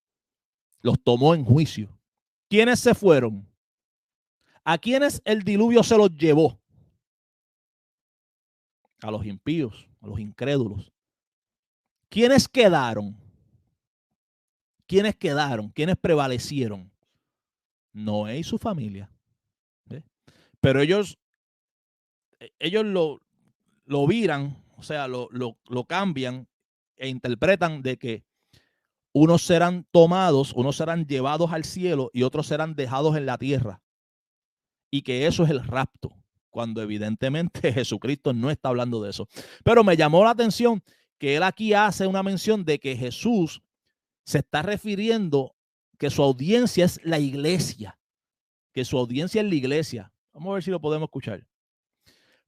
Los tomó en juicio. ¿Quiénes se fueron? ¿A quiénes el diluvio se los llevó? A los impíos, a los incrédulos. ¿Quiénes quedaron? ¿Quiénes quedaron? ¿Quiénes prevalecieron? Noé y su familia. ¿Sí? Pero ellos lo viran, o sea, lo cambian e interpretan de que unos serán tomados, unos serán llevados al cielo y otros serán dejados en la tierra. y que eso es el rapto, cuando evidentemente Jesucristo no está hablando de eso. Pero me llamó la atención que él aquí hace una mención de que Jesús se está refiriendo que su audiencia es la iglesia, que su audiencia es la iglesia. Vamos a ver si lo podemos escuchar.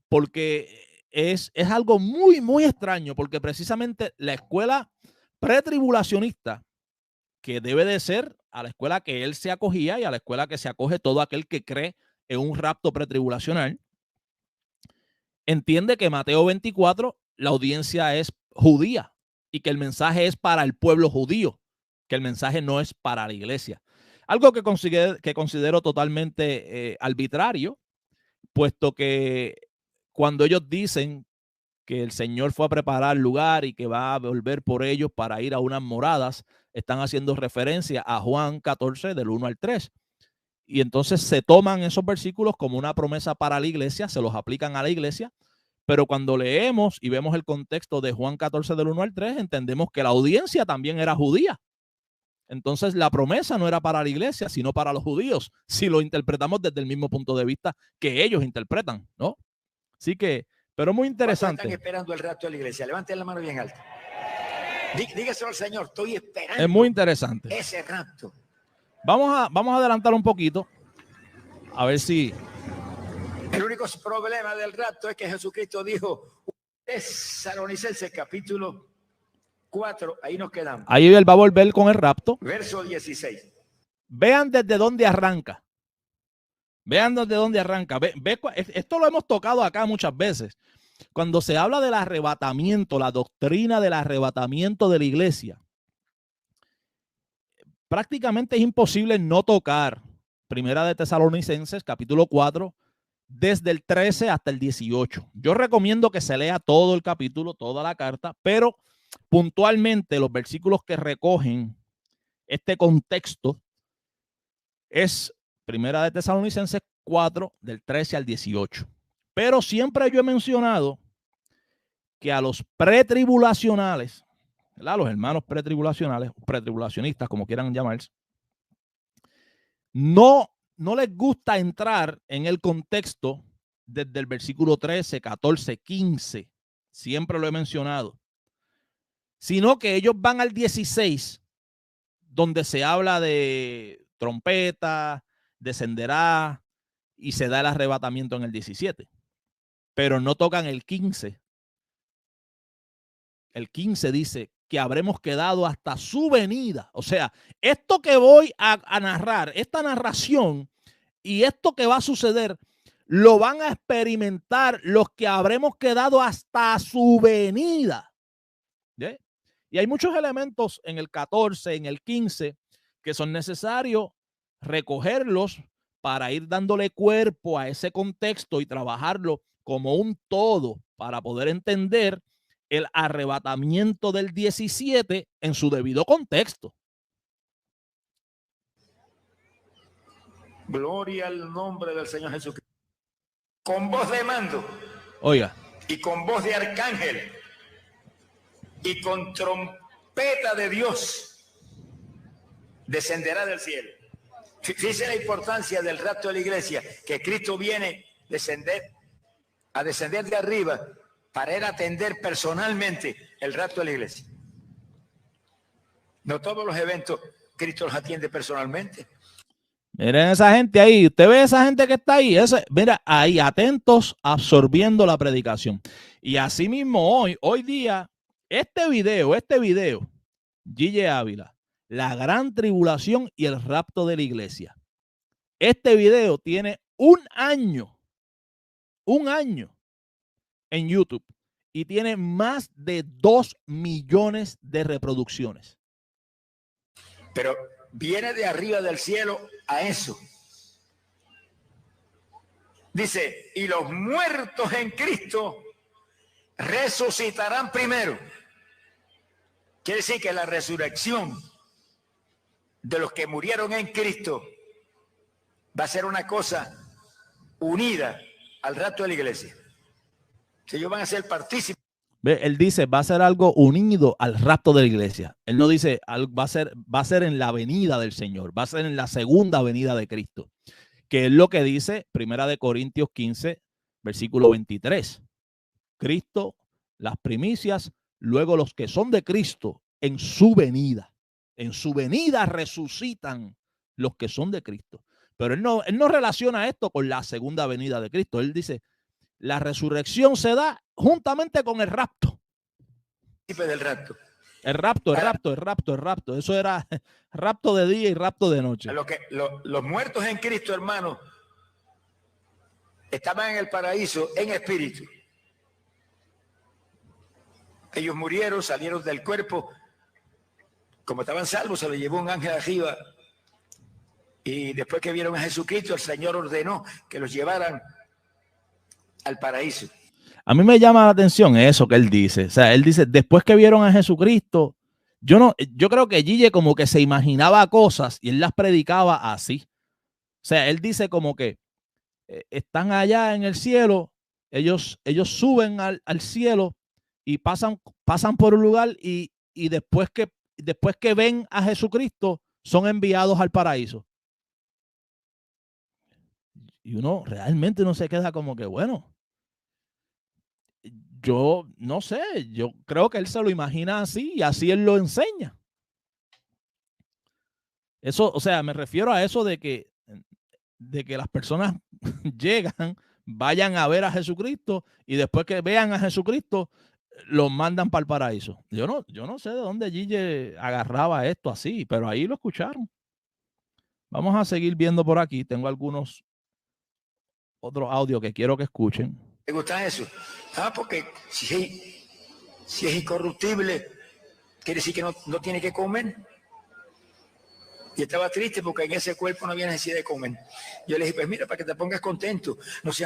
Porque es algo muy, muy extraño, porque precisamente la escuela pretribulacionista, que debe de ser a la escuela que él se acogía y a la escuela que se acoge todo aquel que cree en un rapto pretribulacional, entiende que Mateo 24, la audiencia es judía y que el mensaje es para el pueblo judío, que el mensaje no es para la iglesia. Algo que considero totalmente arbitrario, puesto que cuando ellos dicen que el Señor fue a preparar lugar y que va a volver por ellos para ir a unas moradas, están haciendo referencia a Juan 14 del 1 al 3. Y entonces se toman esos versículos como una promesa para la iglesia, se los aplican a la iglesia, pero cuando leemos y vemos el contexto de Juan 14 del 1 al 3, entendemos que la audiencia también era judía. Entonces la promesa no era para la iglesia, sino para los judíos, si lo interpretamos desde el mismo punto de vista que ellos interpretan, ¿no? Así que, pero muy interesante.
Están esperando el rapto de la iglesia. Levanten la mano bien alta. Dígaselo al Señor, estoy esperando.
Es muy interesante.
Ese rapto.
Vamos a adelantar un poquito. A ver si...
El único problema del rapto es que Jesucristo dijo, Tesalonicenses capítulo 4, ahí nos quedamos.
Ahí él va a volver con el rapto.
Verso 16.
Vean desde dónde arranca. Vean desde dónde arranca. Esto lo hemos tocado acá muchas veces. Cuando se habla del arrebatamiento, la doctrina del arrebatamiento de la iglesia, prácticamente es imposible no tocar Primera de Tesalonicenses, capítulo 4, desde el 13 hasta el 18. Yo recomiendo que se lea todo el capítulo, toda la carta, pero puntualmente los versículos que recogen este contexto es Primera de Tesalonicenses 4, del 13 al 18. Pero siempre yo he mencionado que a los pretribulacionales, ¿verdad? Los hermanos pretribulacionales, pretribulacionistas, como quieran llamarse, no les gusta entrar en el contexto desde el versículo 13, 14, 15. Siempre lo he mencionado. Sino que ellos van al 16, donde se habla de trompeta, descenderá y se da el arrebatamiento en el 17. Pero no tocan el 15. El 15 dice que habremos quedado hasta su venida. O sea, esto que voy a narrar, esta narración y esto que va a suceder, lo van a experimentar los que habremos quedado hasta su venida. ¿Sí? Y hay muchos elementos en el 14, en el 15, que son necesarios recogerlos para ir dándole cuerpo a ese contexto y trabajarlo como un todo para poder entender el arrebatamiento del 17 en su debido contexto.
Gloria al nombre del Señor Jesucristo. Con voz de mando.
Oiga.
Y con voz de arcángel. Y con trompeta de Dios. Descenderá del cielo. Fíjense la importancia del rapto de la iglesia. Que Cristo viene a descender de arriba para ir a atender personalmente el rapto de la iglesia. No todos los eventos Cristo los atiende personalmente.
Miren esa gente ahí. ¿Usted ve esa gente que está ahí? Mira, ahí atentos, absorbiendo la predicación. Y así mismo hoy día, este video, G.J. Ávila, la gran tribulación y el rapto de la iglesia. Este video tiene un año en YouTube y tiene más de 2 millones de reproducciones.
Pero viene de arriba del cielo a eso. Dice, y los muertos en Cristo resucitarán primero. Quiere decir que la resurrección de los que murieron en Cristo va a ser una cosa unida al rapto de la iglesia. Que ellos van a ser partícipes.
Él dice, va a ser algo unido al rapto de la iglesia. Él no dice, va a ser en la venida del Señor, va a ser en la segunda venida de Cristo. que es lo que dice 1 Corintios 15, versículo 23. Cristo, las primicias, luego los que son de Cristo en su venida. En su venida resucitan los que son de Cristo. Pero él no relaciona esto con la segunda venida de Cristo. Él dice, la resurrección se da juntamente con el rapto.
Del rapto.
El rapto. Eso era rapto de día y rapto de noche.
Los muertos en Cristo, hermano, estaban en el paraíso en espíritu. Ellos murieron, salieron del cuerpo. Como estaban salvos, se los llevó un ángel arriba. Y después que vieron a Jesucristo, el Señor ordenó que los llevaran al paraíso.
A mí me llama la atención eso que él dice. O sea, él dice, después que vieron a Jesucristo, yo creo que Gille como que se imaginaba cosas y él las predicaba así. O sea, él dice como que están allá en el cielo, ellos suben al cielo y pasan por un lugar y después que ven a Jesucristo, son enviados al paraíso. Y uno realmente no se queda como que, bueno, yo no sé, yo creo que él se lo imagina así y así él lo enseña. Eso, o sea, me refiero a eso de que las personas llegan, vayan a ver a Jesucristo y después que vean a Jesucristo, los mandan para el paraíso. Yo no sé de dónde Gille agarraba esto así, pero ahí lo escucharon. Vamos a seguir viendo por aquí. Tengo algunos otros audios que quiero que escuchen.
¿Te gusta eso? Porque si es incorruptible, quiere decir que no tiene que comer. Y estaba triste porque en ese cuerpo no había necesidad de comer. Yo le dije, pues mira, para que te pongas contento, nos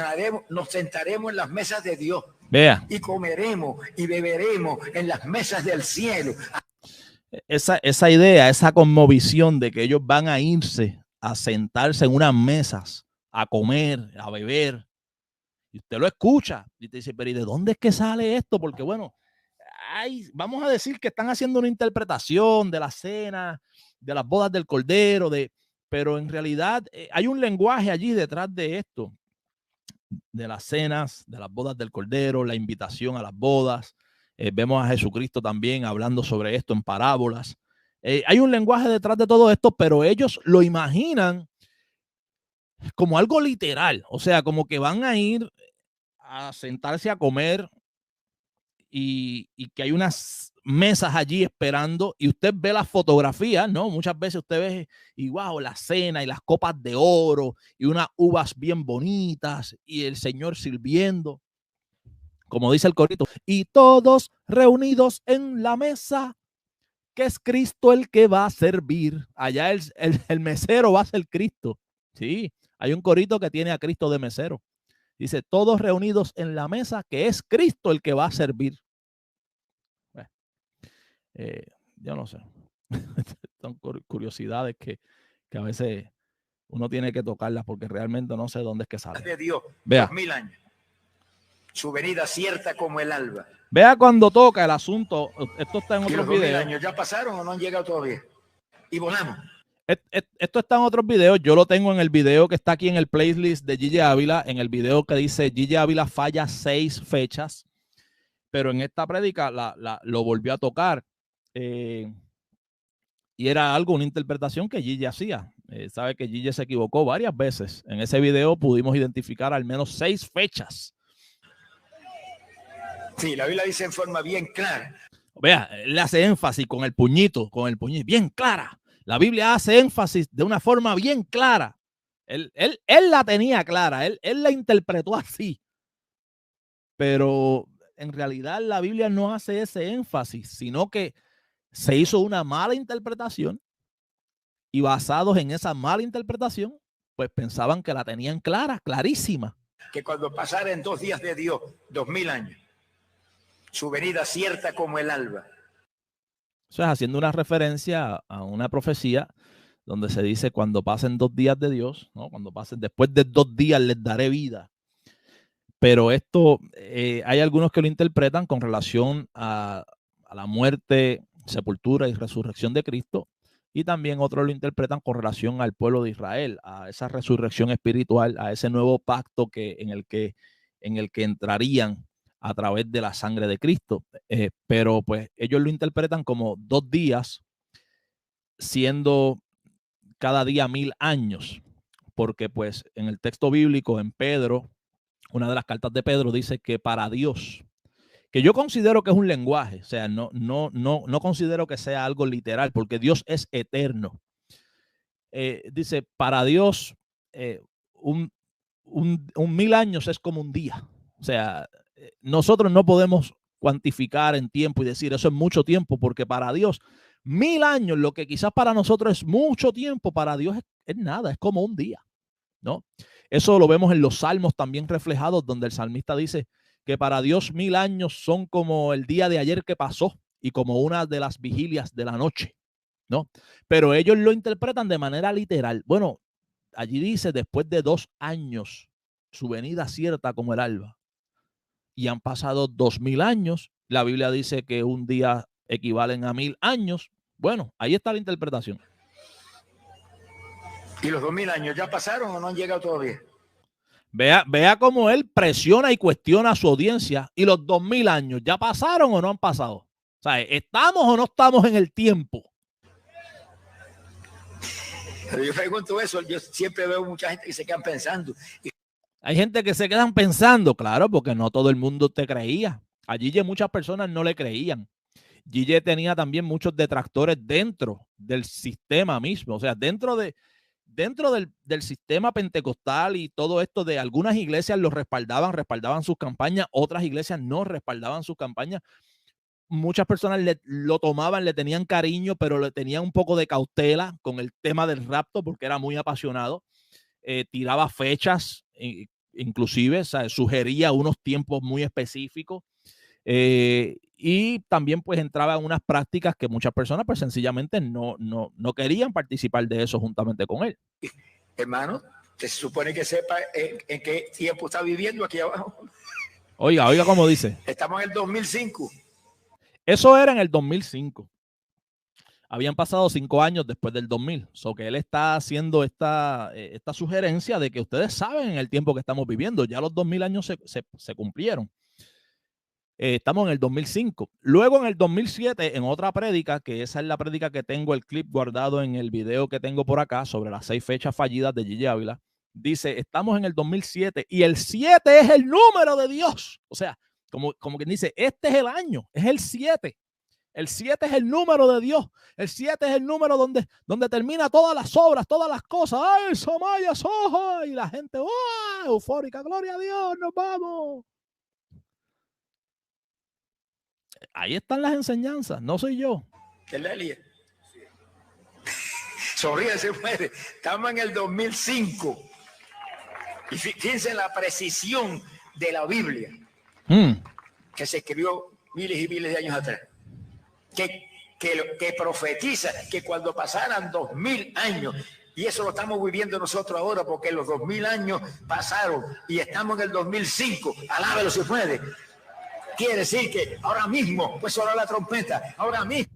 sentaremos en las mesas de Dios.
Vea.
Y comeremos y beberemos en las mesas del cielo.
Esa idea, esa conmovisión de que ellos van a irse a sentarse en unas mesas, a comer, a beber. Y usted lo escucha y te dice, pero ¿y de dónde es que sale esto? Porque bueno, vamos a decir que están haciendo una interpretación de la cena, de las bodas del Cordero, pero en realidad hay un lenguaje allí detrás de esto, de las cenas, de las bodas del Cordero, la invitación a las bodas. Vemos a Jesucristo también hablando sobre esto en parábolas. Hay un lenguaje detrás de todo esto, pero ellos lo imaginan como algo literal, o sea, como que van a ir a sentarse a comer y que hay unas mesas allí esperando y usted ve las fotografías, ¿no? Muchas veces usted ve y wow, la cena y las copas de oro y unas uvas bien bonitas y el Señor sirviendo, como dice el corito, y todos reunidos en la mesa, que es Cristo el que va a servir. Allá el mesero va a ser Cristo. Sí, hay un corito que tiene a Cristo de mesero. Dice, todos reunidos en la mesa, que es Cristo el que va a servir. Bueno, yo no sé. Son curiosidades que a veces uno tiene que tocarlas porque realmente no sé dónde es que sale.
De Dios,
vea.
2000 años. Su venida cierta como el alba.
Vea cuando toca el asunto. Esto está en otros videos.
¿Años ya pasaron o no han llegado todavía? Y volamos.
Esto está en otros videos. Yo lo tengo en el video que está aquí en el playlist de Gille Ávila, en el video que dice Gille Ávila falla 6 fechas, pero en esta prédica lo volvió a tocar y era una interpretación que Gille hacía. Sabe que Gille se equivocó varias veces. En ese video pudimos identificar al menos 6 fechas.
Sí, la Biblia dice en forma bien clara.
Vea, le hace énfasis con el puñito, bien clara. La Biblia hace énfasis de una forma bien clara. Él la tenía clara, él la interpretó así. Pero en realidad la Biblia no hace ese énfasis, sino que se hizo una mala interpretación y basados en esa mala interpretación, pues pensaban que la tenían clara, clarísima.
Que cuando pasaren 2 días de Dios, 2000 años, su venida cierta como el alba.
Eso es haciendo una referencia a una profecía donde se dice cuando pasen 2 días de Dios, ¿no? Cuando pasen, después de 2 días les daré vida. Pero esto, hay algunos que lo interpretan con relación a la muerte, sepultura y resurrección de Cristo. y también otros lo interpretan con relación al pueblo de Israel, a esa resurrección espiritual, a ese nuevo pacto en el que entrarían a través de la sangre de Cristo. Pero pues ellos lo interpretan como 2 días, siendo cada día 1000 años, porque pues en el texto bíblico, en Pedro, una de las cartas de Pedro dice que para Dios, que yo considero que es un lenguaje, o sea, no considero que sea algo literal, porque Dios es eterno. Dice, para Dios, un 1000 años es como un día. O sea, nosotros no podemos cuantificar en tiempo y decir eso es mucho tiempo, porque para Dios 1000 años, lo que quizás para nosotros es mucho tiempo, para Dios es nada, es como un día, ¿no? Eso lo vemos en los salmos también reflejados, donde el salmista dice que para Dios 1000 años son como el día de ayer que pasó y como una de las vigilias de la noche, ¿no? Pero ellos lo interpretan de manera literal. Bueno, allí dice, después de 2 años, su venida cierta como el alba. Y han pasado 2000 años. La Biblia dice que un día equivalen a 1000 años. Bueno, ahí está la interpretación.
¿Y los 2000 años ya pasaron o no han llegado todavía?
Vea cómo él presiona y cuestiona a su audiencia. ¿Y los 2000 años ya pasaron o no han pasado? O sea, ¿estamos o no estamos en el tiempo?
Pero yo pregunto eso, yo siempre veo mucha gente que se quedan pensando.
Hay gente que se quedan pensando, claro, porque no todo el mundo te creía. A Gille muchas personas no le creían. Gille tenía también muchos detractores dentro del sistema mismo, o sea, dentro del sistema pentecostal y todo esto. De algunas iglesias lo respaldaban sus campañas, otras iglesias no respaldaban sus campañas. Muchas personas lo tomaban, le tenían cariño, pero le tenían un poco de cautela con el tema del rapto porque era muy apasionado. Tiraba fechas, inclusive, o sea, sugería unos tiempos muy específicos. Y también pues entraba en unas prácticas que muchas personas pues sencillamente no querían participar de eso juntamente con él.
Hermano, se supone que sepa en qué tiempo está viviendo aquí abajo.
Oiga cómo dice.
Estamos en el 2005.
Eso era en el 2005. Habían pasado 5 años después del 2000. So que él está haciendo esta sugerencia de que ustedes saben en el tiempo que estamos viviendo. Ya los 2000 años se cumplieron. Estamos en el 2005. Luego en el 2007, en otra prédica, que esa es la prédica que tengo el clip guardado en el video que tengo por acá sobre las 6 fechas fallidas de Gille Ávila, dice, estamos en el 2007 y el 7 es el número de Dios. O sea, como quien dice, este es el año, es el 7. El 7 es el número de Dios. El 7 es el número donde termina todas las obras, todas las cosas. ¡Ay, Somaya, Soja! Y la gente, ¡oh! Eufórica, gloria a Dios, nos vamos. Ahí están las enseñanzas, no soy yo.
¿Qué le lía? Sonríe, se muere. Estamos en el 2005. Y fíjense en la precisión de la Biblia, que se escribió miles y miles de años atrás. Que profetiza que cuando pasaran 2000 años, y eso lo estamos viviendo nosotros ahora, porque los 2000 años pasaron y estamos en el 2005, alábelo si puede. Quiere decir que ahora mismo puede sonar la trompeta, ahora mismo.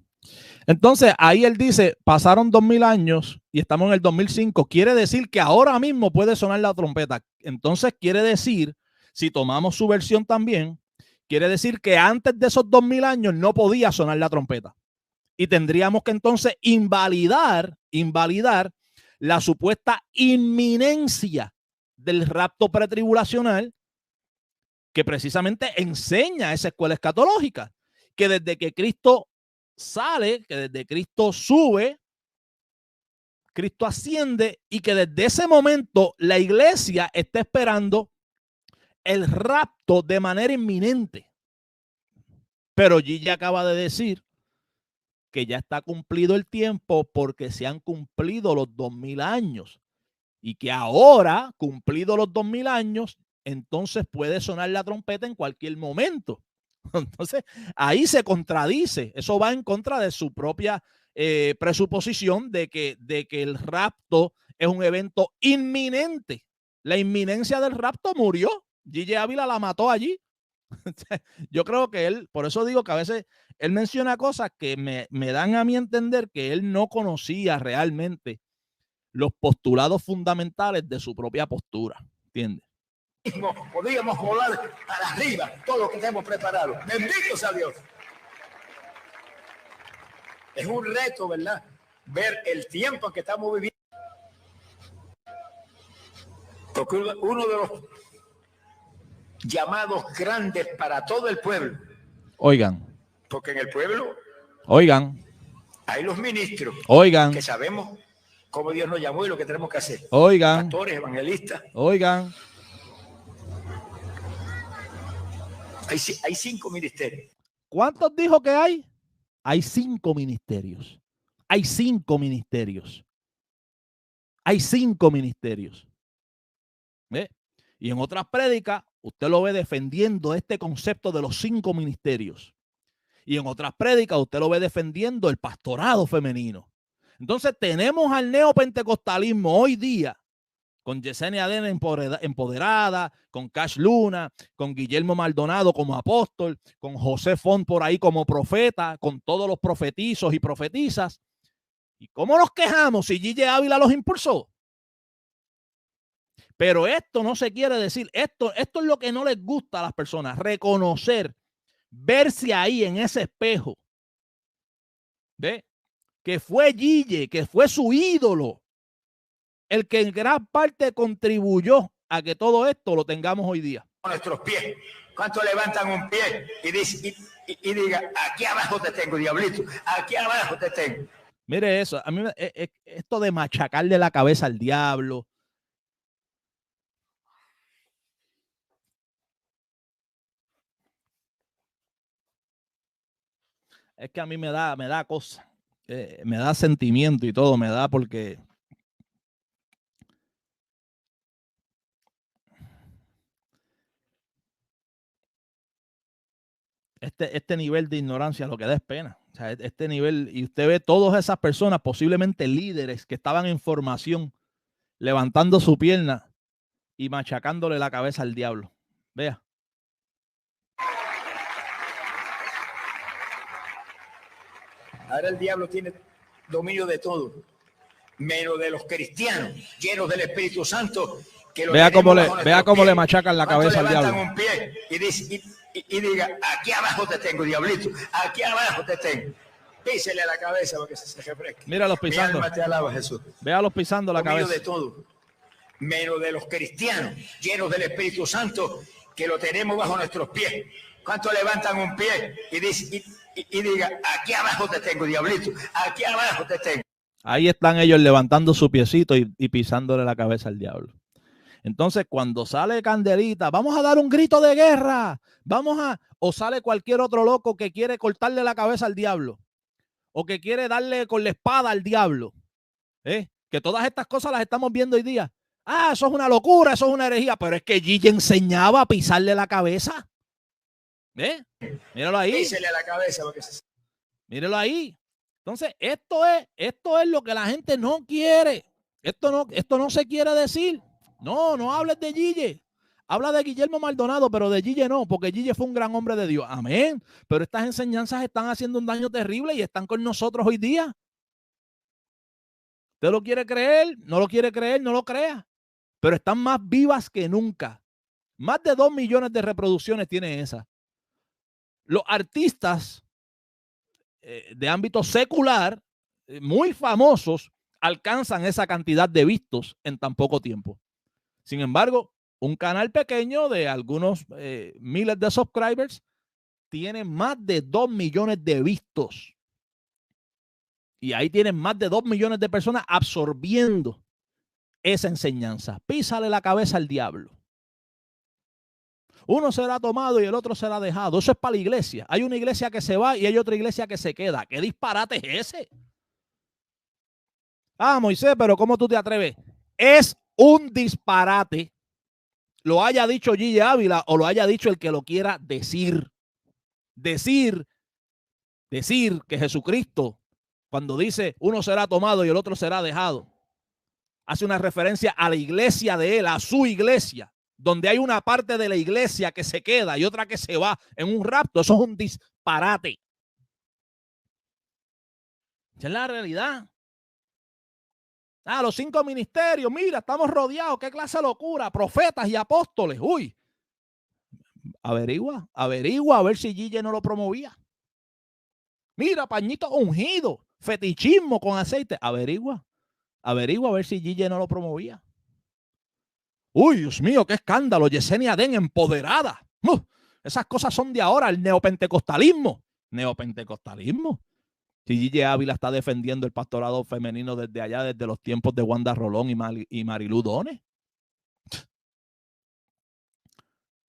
Entonces ahí él dice, pasaron 2000 años y estamos en el 2005, quiere decir que ahora mismo puede sonar la trompeta. Entonces quiere decir, si tomamos su versión también, quiere decir que antes de esos 2000 años no podía sonar la trompeta. Y tendríamos que entonces invalidar la supuesta inminencia del rapto pretribulacional que precisamente enseña esa escuela escatológica, que desde que Cristo sale, que desde Cristo sube, Cristo asciende y que desde ese momento la iglesia está esperando el rapto de manera inminente. Pero Gille acaba de decir que ya está cumplido el tiempo porque se han cumplido los 2000 años y que ahora, cumplidos los 2000 años, entonces puede sonar la trompeta en cualquier momento. Entonces, ahí se contradice. Eso va en contra de su propia presuposición de que el rapto es un evento inminente. La inminencia del rapto murió. Gille Ávila la mató allí. Yo creo que él, por eso digo que a veces él menciona cosas que me dan a mí entender que él no conocía realmente los postulados fundamentales de su propia postura, ¿entiendes?
Podríamos volar para arriba todo lo que tenemos preparado. Benditos a Dios. Es un reto, ¿verdad? Ver el tiempo en que estamos viviendo. Porque uno de los llamados grandes para todo el pueblo.
Oigan.
Porque en el pueblo.
Oigan.
Hay los ministros.
Oigan.
Que sabemos cómo Dios nos llamó y lo que tenemos que hacer.
Oigan.
Pastores, evangelistas.
Oigan.
Hay 5 ministerios.
¿Cuántos dijo que hay? Hay 5 ministerios. Hay 5 ministerios. Hay 5 ministerios. ¿Ve? Y en otras prédicas, usted lo ve defendiendo este concepto de los 5 ministerios. Y en otras prédicas, usted lo ve defendiendo el pastorado femenino. Entonces, tenemos al neopentecostalismo hoy día, con Yesenia Adena empoderada, con Cash Luna, con Guillermo Maldonado como apóstol, con José Font por ahí como profeta, con todos los profetizos y profetizas. ¿Y cómo nos quejamos si Gille Ávila los impulsó? Pero esto no se quiere decir, esto es lo que no les gusta a las personas, reconocer, verse ahí en ese espejo, ¿ve? Que fue Gille, que fue su ídolo, el que en gran parte contribuyó a que todo esto lo tengamos hoy día.
Nuestros pies. ¿Cuántos levantan un pie y diga, aquí abajo te tengo, diablito, aquí abajo te tengo?
Mire eso, a mí esto de machacarle la cabeza al diablo. Es que a mí me da cosa, me da sentimiento y todo, me da porque este nivel de ignorancia lo que da es pena. O sea, este nivel, y usted ve todas esas personas, posiblemente líderes que estaban en formación, levantando su pierna y machacándole la cabeza al diablo. Vea.
Ahora el diablo tiene dominio de todo, menos de los cristianos llenos del Espíritu Santo. Que
vea cómo le machacan la cabeza al diablo.
Un pie y diga, aquí abajo te tengo, diablito, aquí abajo te tengo. Písele a la cabeza para que se refresque.
Míralos pisando.
Mi alma te alaba, Jesús.
Véalos pisando la cabeza.
De todo, menos de los cristianos llenos del Espíritu Santo, que lo tenemos bajo nuestros pies. ¿Cuántos levantan un pie y diga, aquí abajo te tengo, diablito, aquí abajo te tengo?
Ahí están ellos levantando su piecito y pisándole la cabeza al diablo. Entonces, cuando sale Candelita, vamos a dar un grito de guerra, o sale cualquier otro loco que quiere cortarle la cabeza al diablo, o que quiere darle con la espada al diablo, que todas estas cosas las estamos viendo hoy día. Ah, eso es una locura, eso es una herejía, pero es que Gille enseñaba a pisarle la cabeza. Míralo ahí.
Písele a la cabeza porque
míralo ahí. Entonces, esto es lo que la gente no quiere. Esto no se quiere decir. No hables de Gille. Habla de Guillermo Maldonado, pero de Gille no, porque Gille fue un gran hombre de Dios. Amén. Pero estas enseñanzas están haciendo un daño terrible y están con nosotros hoy día. ¿Usted lo quiere creer? ¿No lo quiere creer? No lo crea. Pero están más vivas que nunca. Más de 2 millones de reproducciones tiene esa. Los artistas de ámbito secular, muy famosos, alcanzan esa cantidad de vistos en tan poco tiempo. Sin embargo, un canal pequeño de algunos miles de subscribers tiene más de 2 millones de vistos. Y ahí tienen más de 2 millones de personas absorbiendo esa enseñanza. Písale la cabeza al diablo. Uno será tomado y el otro será dejado. Eso es para la iglesia. Hay una iglesia que se va y hay otra iglesia que se queda. ¿Qué disparate es ese? Ah, Moisés, pero ¿cómo tú te atreves? Es un disparate. Lo haya dicho Gille Ávila o lo haya dicho el que lo quiera decir. Decir que Jesucristo, cuando dice uno será tomado y el otro será dejado, hace una referencia a la iglesia de él, a su iglesia. donde hay una parte de la iglesia que se queda y otra que se va en un rapto. Eso es un disparate. Esa es la realidad. Los 5 ministerios, mira, estamos rodeados, qué clase de locura, profetas y apóstoles. Uy, averigua a ver si Gille no lo promovía. Mira, pañito ungido, fetichismo con aceite. Averigua a ver si Gille no lo promovía. Uy, Dios mío, qué escándalo, Yesenia Den empoderada. Esas cosas son de ahora, el neopentecostalismo. Neopentecostalismo. Si Gille Ávila está defendiendo el pastorado femenino desde allá, desde los tiempos de Wanda Rolón y Marilú Dones.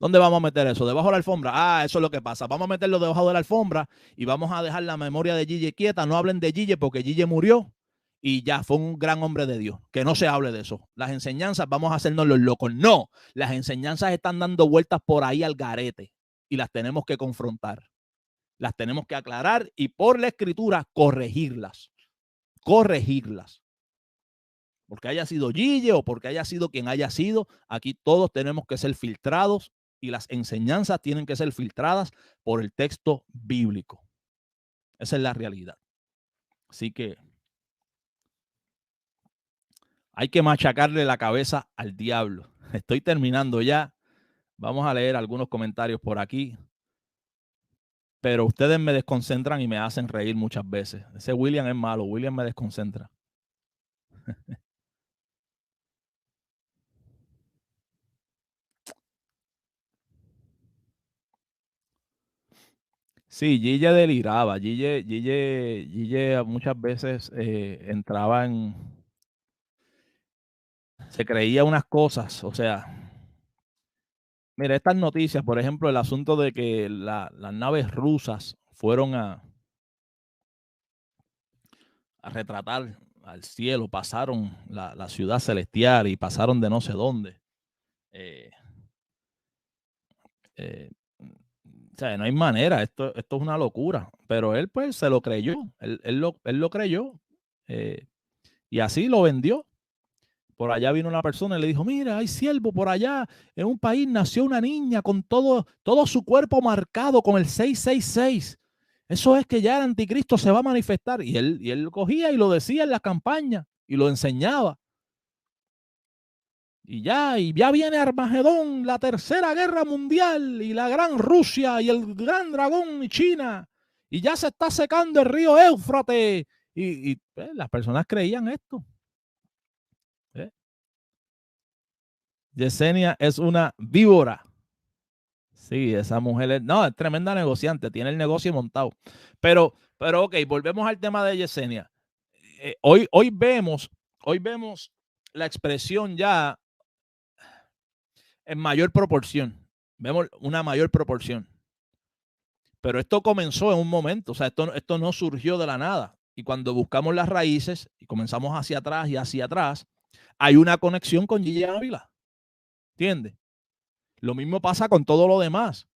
¿Dónde vamos a meter eso? ¿Debajo de la alfombra? Eso es lo que pasa. Vamos a meterlo debajo de la alfombra y vamos a dejar la memoria de Gille quieta. No hablen de Gille porque Gille murió y ya fue un gran hombre de Dios. Que no se hable de eso. Las enseñanzas, vamos a hacernos los locos. No, las enseñanzas están dando vueltas por ahí al garete y las tenemos que confrontar. Las tenemos que aclarar y por la escritura corregirlas. Corregirlas. Porque haya sido Gille o porque haya sido quien haya sido, aquí todos tenemos que ser filtrados y las enseñanzas tienen que ser filtradas por el texto bíblico. Esa es la realidad. Así que hay que machacarle la cabeza al diablo. Estoy terminando ya. Vamos a leer algunos comentarios por aquí. Pero ustedes me desconcentran y me hacen reír muchas veces. Ese William es malo. William me desconcentra. Sí, Gille deliraba. Gille muchas veces entraba en... Se creía unas cosas, o sea... Mira, estas noticias, por ejemplo, el asunto de que las naves rusas fueron a retratar al cielo, pasaron la ciudad celestial y pasaron de no sé dónde. O sea, no hay manera, esto es una locura. Pero él pues se lo creyó, él lo creyó y así lo vendió. Por allá vino una persona y le dijo, mira, hay siervo por allá, en un país nació una niña con todo su cuerpo marcado con el 666. Eso es que ya el anticristo se va a manifestar. Y él lo cogía y lo decía en la campaña y lo enseñaba. Y ya viene Armagedón, la tercera guerra mundial y la gran Rusia y el gran dragón y China. Y ya se está secando el río Éufrates. Y las personas creían esto. Yesenia es una víbora. Sí, esa mujer es tremenda negociante, tiene el negocio montado. Pero ok, volvemos al tema de Yesenia. Hoy vemos la expresión ya en mayor proporción. Vemos una mayor proporción. Pero esto comenzó en un momento, o sea, esto no surgió de la nada. Y cuando buscamos las raíces y comenzamos hacia atrás y hacia atrás, hay una conexión con Gille Ávila. ¿Entiendes? Lo mismo pasa con todo lo demás.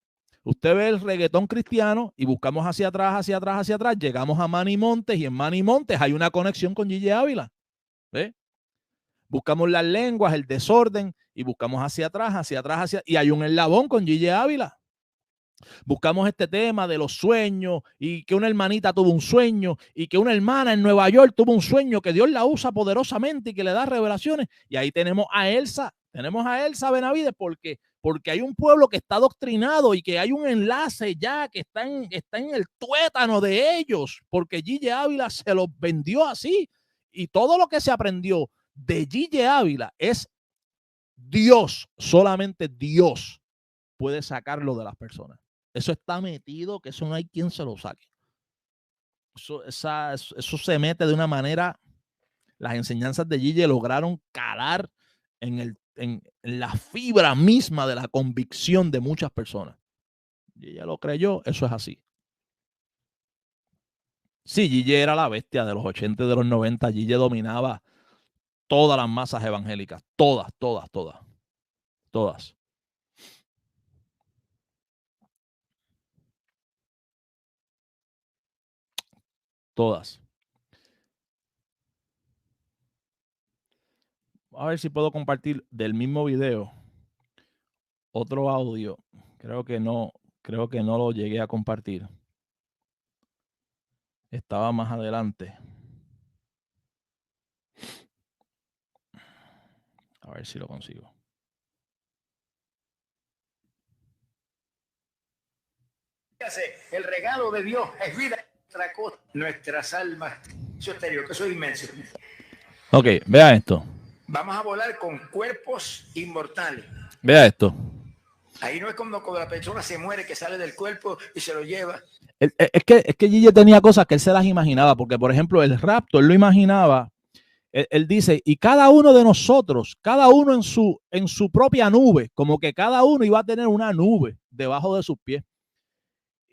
Usted ve el reggaetón cristiano y buscamos hacia atrás, hacia atrás, hacia atrás. Llegamos a Manny Montes y en Manny Montes hay una conexión con Gille Ávila. ¿Ve? Buscamos las lenguas, el desorden y buscamos hacia atrás, y hay un eslabón con Gille Ávila. Buscamos este tema de los sueños y que una hermanita tuvo un sueño y que una hermana en Nueva York tuvo un sueño que Dios la usa poderosamente y que le da revelaciones. Y ahí tenemos a Elsa Benavides porque hay un pueblo que está adoctrinado y que hay un enlace ya que está en el tuétano de ellos porque Gille Ávila se los vendió así y todo lo que se aprendió de Gille Ávila es Dios, solamente Dios puede sacarlo de las personas. Eso está metido, que eso no hay quien se lo saque. Eso se mete de una manera. Las enseñanzas de Gille lograron calar en la fibra misma de la convicción de muchas personas. Gille lo creyó, eso es así. Sí, Gille era la bestia de los 80 y de los 90. Gille dominaba todas las masas evangélicas. Todas. A ver si puedo compartir del mismo video otro audio. Creo que no lo llegué a compartir. Estaba más adelante. A ver si lo consigo.
El regalo de Dios es vida, nuestras almas, eso exterior, que eso es inmenso.
Ok, vea esto.
Vamos a volar con cuerpos inmortales.
Vea esto.
Ahí no es como cuando la persona se muere, que sale del cuerpo y se lo lleva.
Es que Gille tenía cosas que él se las imaginaba, porque por ejemplo el rapto, él lo imaginaba. Él dice, y cada uno de nosotros, cada uno en su propia nube, como que cada uno iba a tener una nube debajo de sus pies.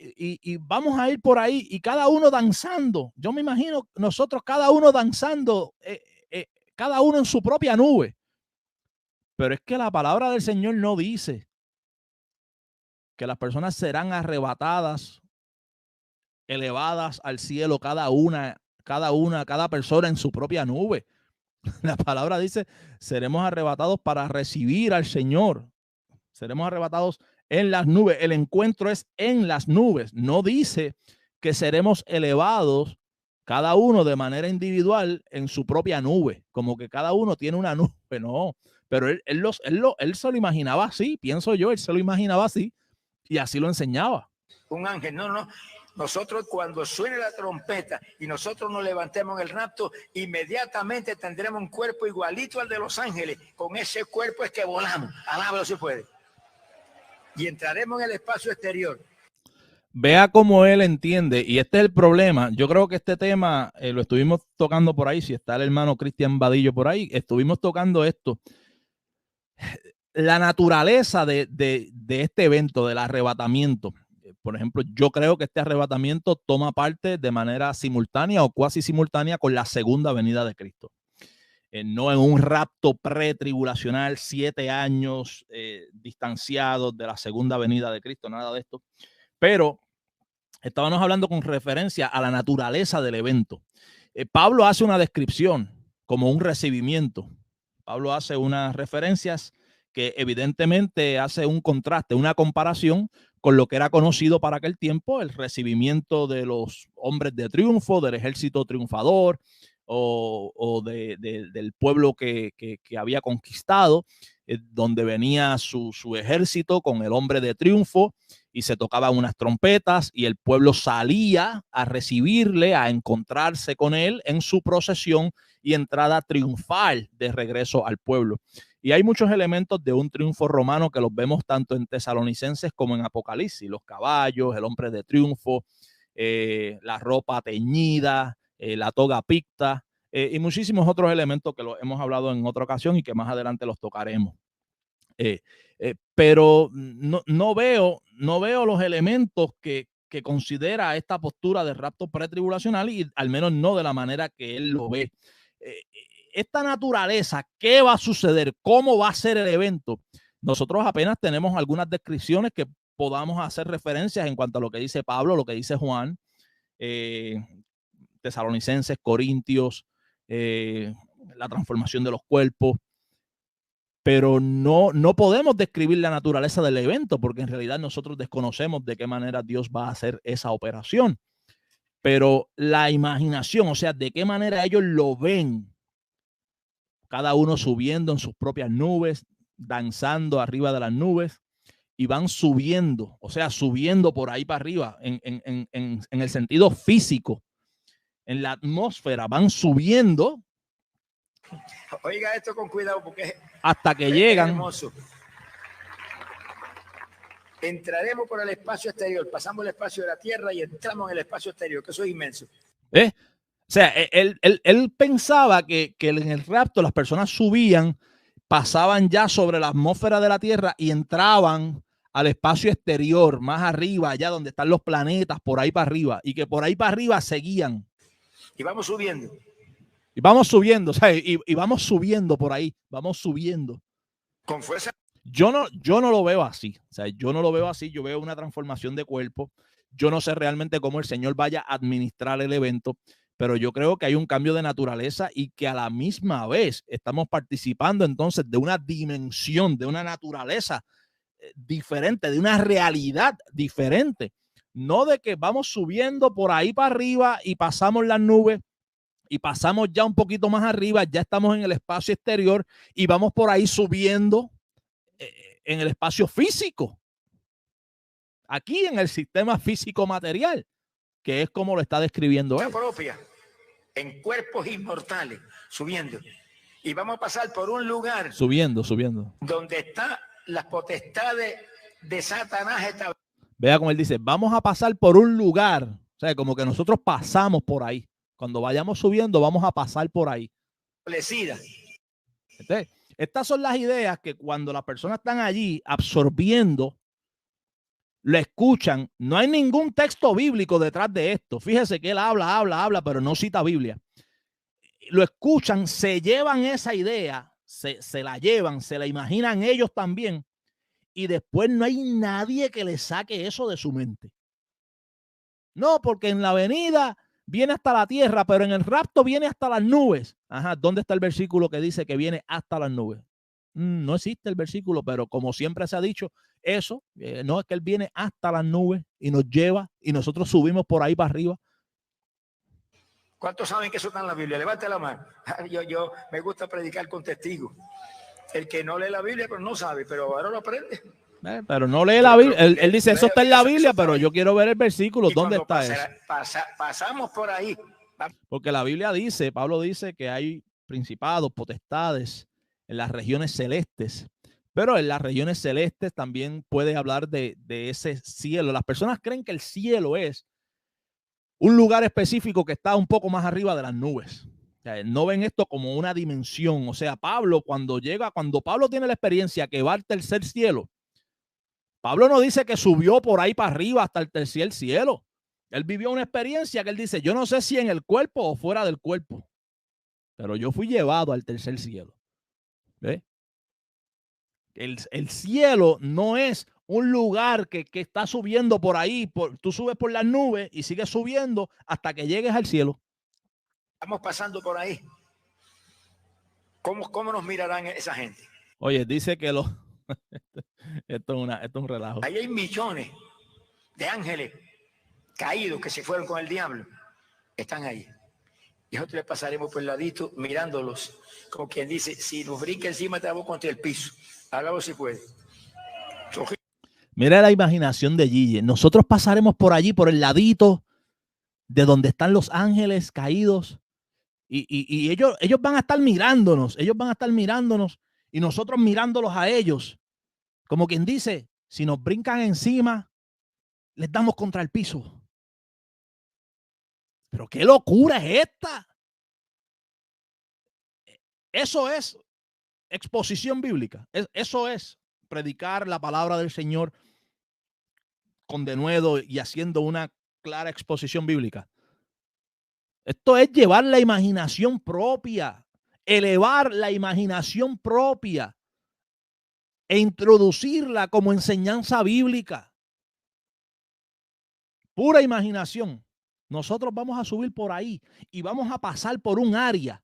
Y vamos a ir por ahí y cada uno danzando. Yo me imagino nosotros cada uno danzando, cada uno en su propia nube. Pero es que la palabra del Señor no dice que las personas serán arrebatadas, elevadas al cielo, cada persona en su propia nube. La palabra dice, seremos arrebatados para recibir al Señor. Seremos arrebatados en las nubes. El encuentro es en las nubes. No dice que seremos elevados cada uno de manera individual en su propia nube, como que cada uno tiene una nube. No, pero él se lo imaginaba así, pienso yo, él se lo imaginaba así y así lo enseñaba.
Un ángel, no. Nosotros cuando suene la trompeta y nosotros nos levantemos en el rapto, inmediatamente tendremos un cuerpo igualito al de los ángeles. Con ese cuerpo es que volamos. Alábalo si puede. Y entraremos en el espacio exterior.
Vea cómo él entiende, y este es el problema. Yo creo que este tema lo estuvimos tocando por ahí, si está el hermano Cristian Vadillo por ahí, estuvimos tocando esto. La naturaleza de este evento, del arrebatamiento. Por ejemplo, yo creo que este arrebatamiento toma parte de manera simultánea o cuasi simultánea con la segunda venida de Cristo. No en un rapto pretribulacional, 7 años distanciados de la segunda venida de Cristo, nada de esto. Pero estábamos hablando con referencia a la naturaleza del evento. Pablo hace una descripción como un recibimiento. Pablo hace unas referencias que evidentemente hace un contraste, una comparación con lo que era conocido para aquel tiempo, el recibimiento de los hombres de triunfo, del ejército triunfador o del pueblo que había conquistado, donde venía su ejército con el hombre de triunfo y se tocaban unas trompetas y el pueblo salía a recibirle, a encontrarse con él en su procesión y entrada triunfal de regreso al pueblo. Y hay muchos elementos de un triunfo romano que los vemos tanto en Tesalonicenses como en Apocalipsis, los caballos, el hombre de triunfo, la ropa teñida, la toga picta y muchísimos otros elementos que los hemos hablado en otra ocasión y que más adelante los tocaremos. Pero no veo los elementos que considera esta postura de rapto pretribulacional y al menos no de la manera que él lo ve. Esta naturaleza, ¿qué va a suceder? ¿Cómo va a ser el evento? Nosotros apenas tenemos algunas descripciones que podamos hacer referencias en cuanto a lo que dice Pablo, lo que dice Juan, Tesalonicenses, Corintios, la transformación de los cuerpos, pero no podemos describir la naturaleza del evento porque en realidad nosotros desconocemos de qué manera Dios va a hacer esa operación. Pero la imaginación, o sea, de qué manera ellos lo ven, cada uno subiendo en sus propias nubes, danzando arriba de las nubes y van subiendo, o sea, subiendo por ahí para arriba en el sentido físico, en la atmósfera, van subiendo.
Oiga esto con cuidado porque
hasta que llegan.
Hermoso. Entraremos por el espacio exterior, pasamos el espacio de la tierra y entramos en el espacio exterior, que eso es inmenso.
O sea, él pensaba que en el rapto las personas subían, pasaban ya sobre la atmósfera de la tierra y entraban al espacio exterior, más arriba, allá donde están los planetas, por ahí para arriba, y que por ahí para arriba seguían.
Y vamos subiendo.
Y vamos subiendo, o sea, y vamos subiendo por ahí, vamos subiendo.
Con fuerza.
Yo no lo veo así, o sea, yo no lo veo así, yo veo una transformación de cuerpo. Yo no sé realmente cómo el Señor vaya a administrar el evento, pero yo creo que hay un cambio de naturaleza y que a la misma vez estamos participando entonces de una dimensión, de una naturaleza diferente, de una realidad diferente. No de que vamos subiendo por ahí para arriba y pasamos las nubes y pasamos ya un poquito más arriba, ya estamos en el espacio exterior y vamos por ahí subiendo en el espacio físico. Aquí en el sistema físico material, que es como lo está describiendo él.
Propia, en cuerpos inmortales, subiendo. Y vamos a pasar por un lugar.
Subiendo.
Donde están las potestades de Satanás.
Vea como él dice, vamos a pasar por un lugar. O sea, como que nosotros pasamos por ahí. Cuando vayamos subiendo, vamos a pasar por ahí. Entonces, estas son las ideas que cuando las personas están allí absorbiendo, lo escuchan. No hay ningún texto bíblico detrás de esto. Fíjese que él habla, pero no cita Biblia. Lo escuchan, se llevan esa idea, se la llevan, se la imaginan ellos también. Y después no hay nadie que le saque eso de su mente. No, porque en la venida viene hasta la tierra, pero en el rapto viene hasta las nubes. Ajá, ¿dónde está el versículo que dice que viene hasta las nubes? No existe el versículo, pero como siempre se ha dicho, eso, no es que él viene hasta las nubes y nos lleva y nosotros subimos por ahí para arriba.
¿Cuántos saben que eso está en la Biblia? Levante la mano. Yo me gusta predicar con testigos. El que no lee la Biblia, pero no sabe, pero ahora lo aprende.
Pero no lee la Biblia. Él dice, eso está en la Biblia, pero yo quiero ver el versículo. ¿Dónde está eso?
Pasamos por ahí.
Porque la Biblia dice, Pablo dice que hay principados, potestades en las regiones celestes. Pero en las regiones celestes también puede hablar de ese cielo. Las personas creen que el cielo es un lugar específico que está un poco más arriba de las nubes. O sea, no ven esto como una dimensión. O sea, Pablo cuando Pablo tiene la experiencia que va al tercer cielo, Pablo no dice que subió por ahí para arriba hasta el tercer cielo. Él vivió una experiencia que él dice, yo no sé si en el cuerpo o fuera del cuerpo, pero yo fui llevado al tercer cielo. ¿Ve? El cielo no es un lugar que está subiendo por ahí. Tú subes por las nubes y sigues subiendo hasta que llegues al cielo.
Estamos pasando por ahí. ¿Cómo nos mirarán esa gente?
Oye, dice que esto es un relajo.
Ahí hay millones de ángeles caídos que se fueron con el diablo. Están ahí. Y nosotros le pasaremos por el ladito mirándolos. Como quien dice, si nos brinca encima te damos contra el piso. Hágalo si puede.
Mira la imaginación de Gille. Nosotros pasaremos por allí, por el ladito de donde están los ángeles caídos. Y ellos van a estar mirándonos. Ellos van a estar mirándonos y nosotros mirándolos a ellos. Como quien dice, si nos brincan encima, les damos contra el piso. Pero qué locura es esta. Eso es exposición bíblica. Eso es predicar la palabra del Señor con denuedo y haciendo una clara exposición bíblica. Esto es llevar la imaginación propia, elevar la imaginación propia e introducirla como enseñanza bíblica. Pura imaginación. Nosotros vamos a subir por ahí y vamos a pasar por un área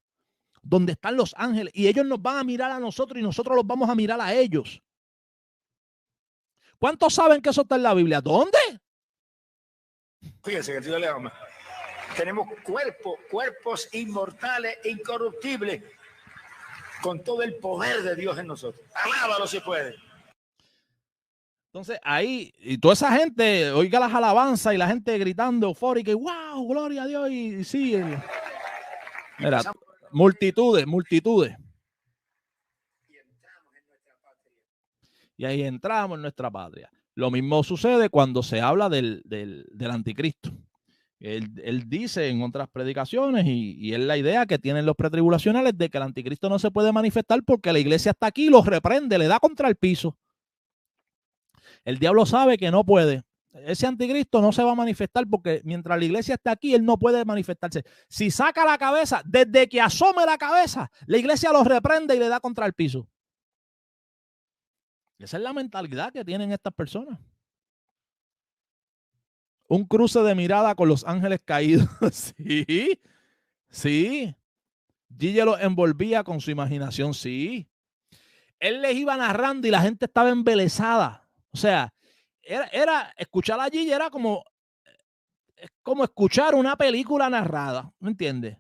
donde están los ángeles y ellos nos van a mirar a nosotros y nosotros los vamos a mirar a ellos. ¿Cuántos saben que eso está en la Biblia? ¿Dónde?
Fíjense que Dios le ama. Tenemos cuerpos inmortales, incorruptibles, con todo el poder de Dios en nosotros. Alábalo si puede.
Entonces ahí, y toda esa gente, oiga las alabanzas y la gente gritando eufórica, y wow, gloria a Dios, y sí. Mira, multitudes. Y ahí entramos en nuestra patria. Lo mismo sucede cuando se habla del anticristo. Él dice en otras predicaciones, y es la idea que tienen los pretribulacionales, de que el anticristo no se puede manifestar porque la iglesia está aquí, los reprende, le da contra el piso. El diablo sabe que no puede. Ese anticristo no se va a manifestar porque mientras la iglesia está aquí, él no puede manifestarse. Si saca la cabeza, desde que asome la cabeza, la iglesia los reprende y le da contra el piso. Esa es la mentalidad que tienen estas personas. Un cruce de mirada con los ángeles caídos. Sí. Gille los envolvía con su imaginación, sí. Él les iba narrando y la gente estaba embelesada. O sea, era escuchar a Gigi era como escuchar una película narrada, ¿me entiendes?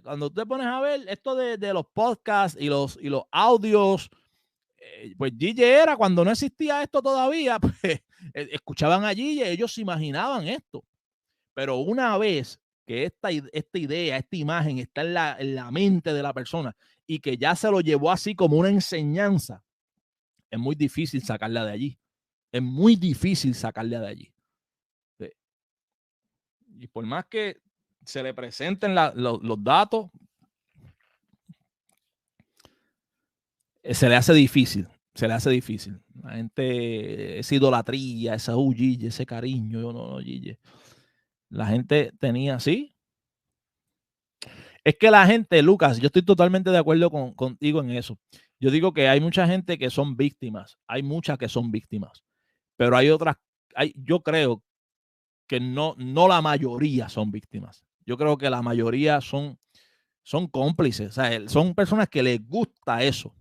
Cuando tú te pones a ver esto de los podcasts y los audios, pues Gigi era, cuando no existía esto todavía, pues escuchaban a Gigi, ellos se imaginaban esto. Pero una vez que esta idea, esta imagen está en la mente de la persona y que ya se lo llevó así como una enseñanza, es muy difícil sacarla de allí. Es muy difícil sacarla de allí. Sí. Y por más que se le presenten los datos, se le hace difícil. Se le hace difícil. La gente, esa idolatría, esa Gigi, ese cariño, yo no, Gigi. La gente tenía, sí. Es que la gente, Lucas, yo estoy totalmente de acuerdo contigo en eso. Yo digo que hay mucha gente que son víctimas. Hay muchas que son víctimas. Pero hay otras, yo creo que no la mayoría son víctimas. Yo creo que la mayoría son cómplices. O sea, son personas que les gusta eso.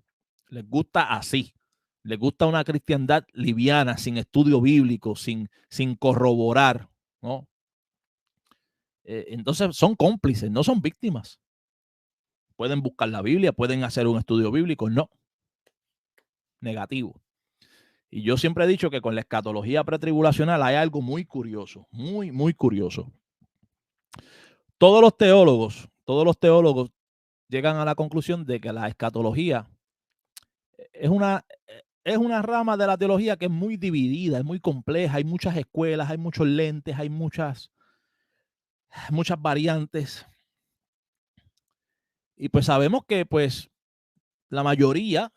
Les gusta así. Les gusta una cristiandad liviana, sin estudio bíblico, sin corroborar, ¿no? Entonces son cómplices, no son víctimas. Pueden buscar la Biblia, pueden hacer un estudio bíblico, no. Negativo. Y yo siempre he dicho que con la escatología pretribulacional hay algo muy curioso, muy, muy curioso. Todos los teólogos llegan a la conclusión de que la escatología es una rama de la teología que es muy dividida, es muy compleja, hay muchas escuelas, hay muchos lentes, hay muchas variantes. Y pues sabemos que pues la mayoría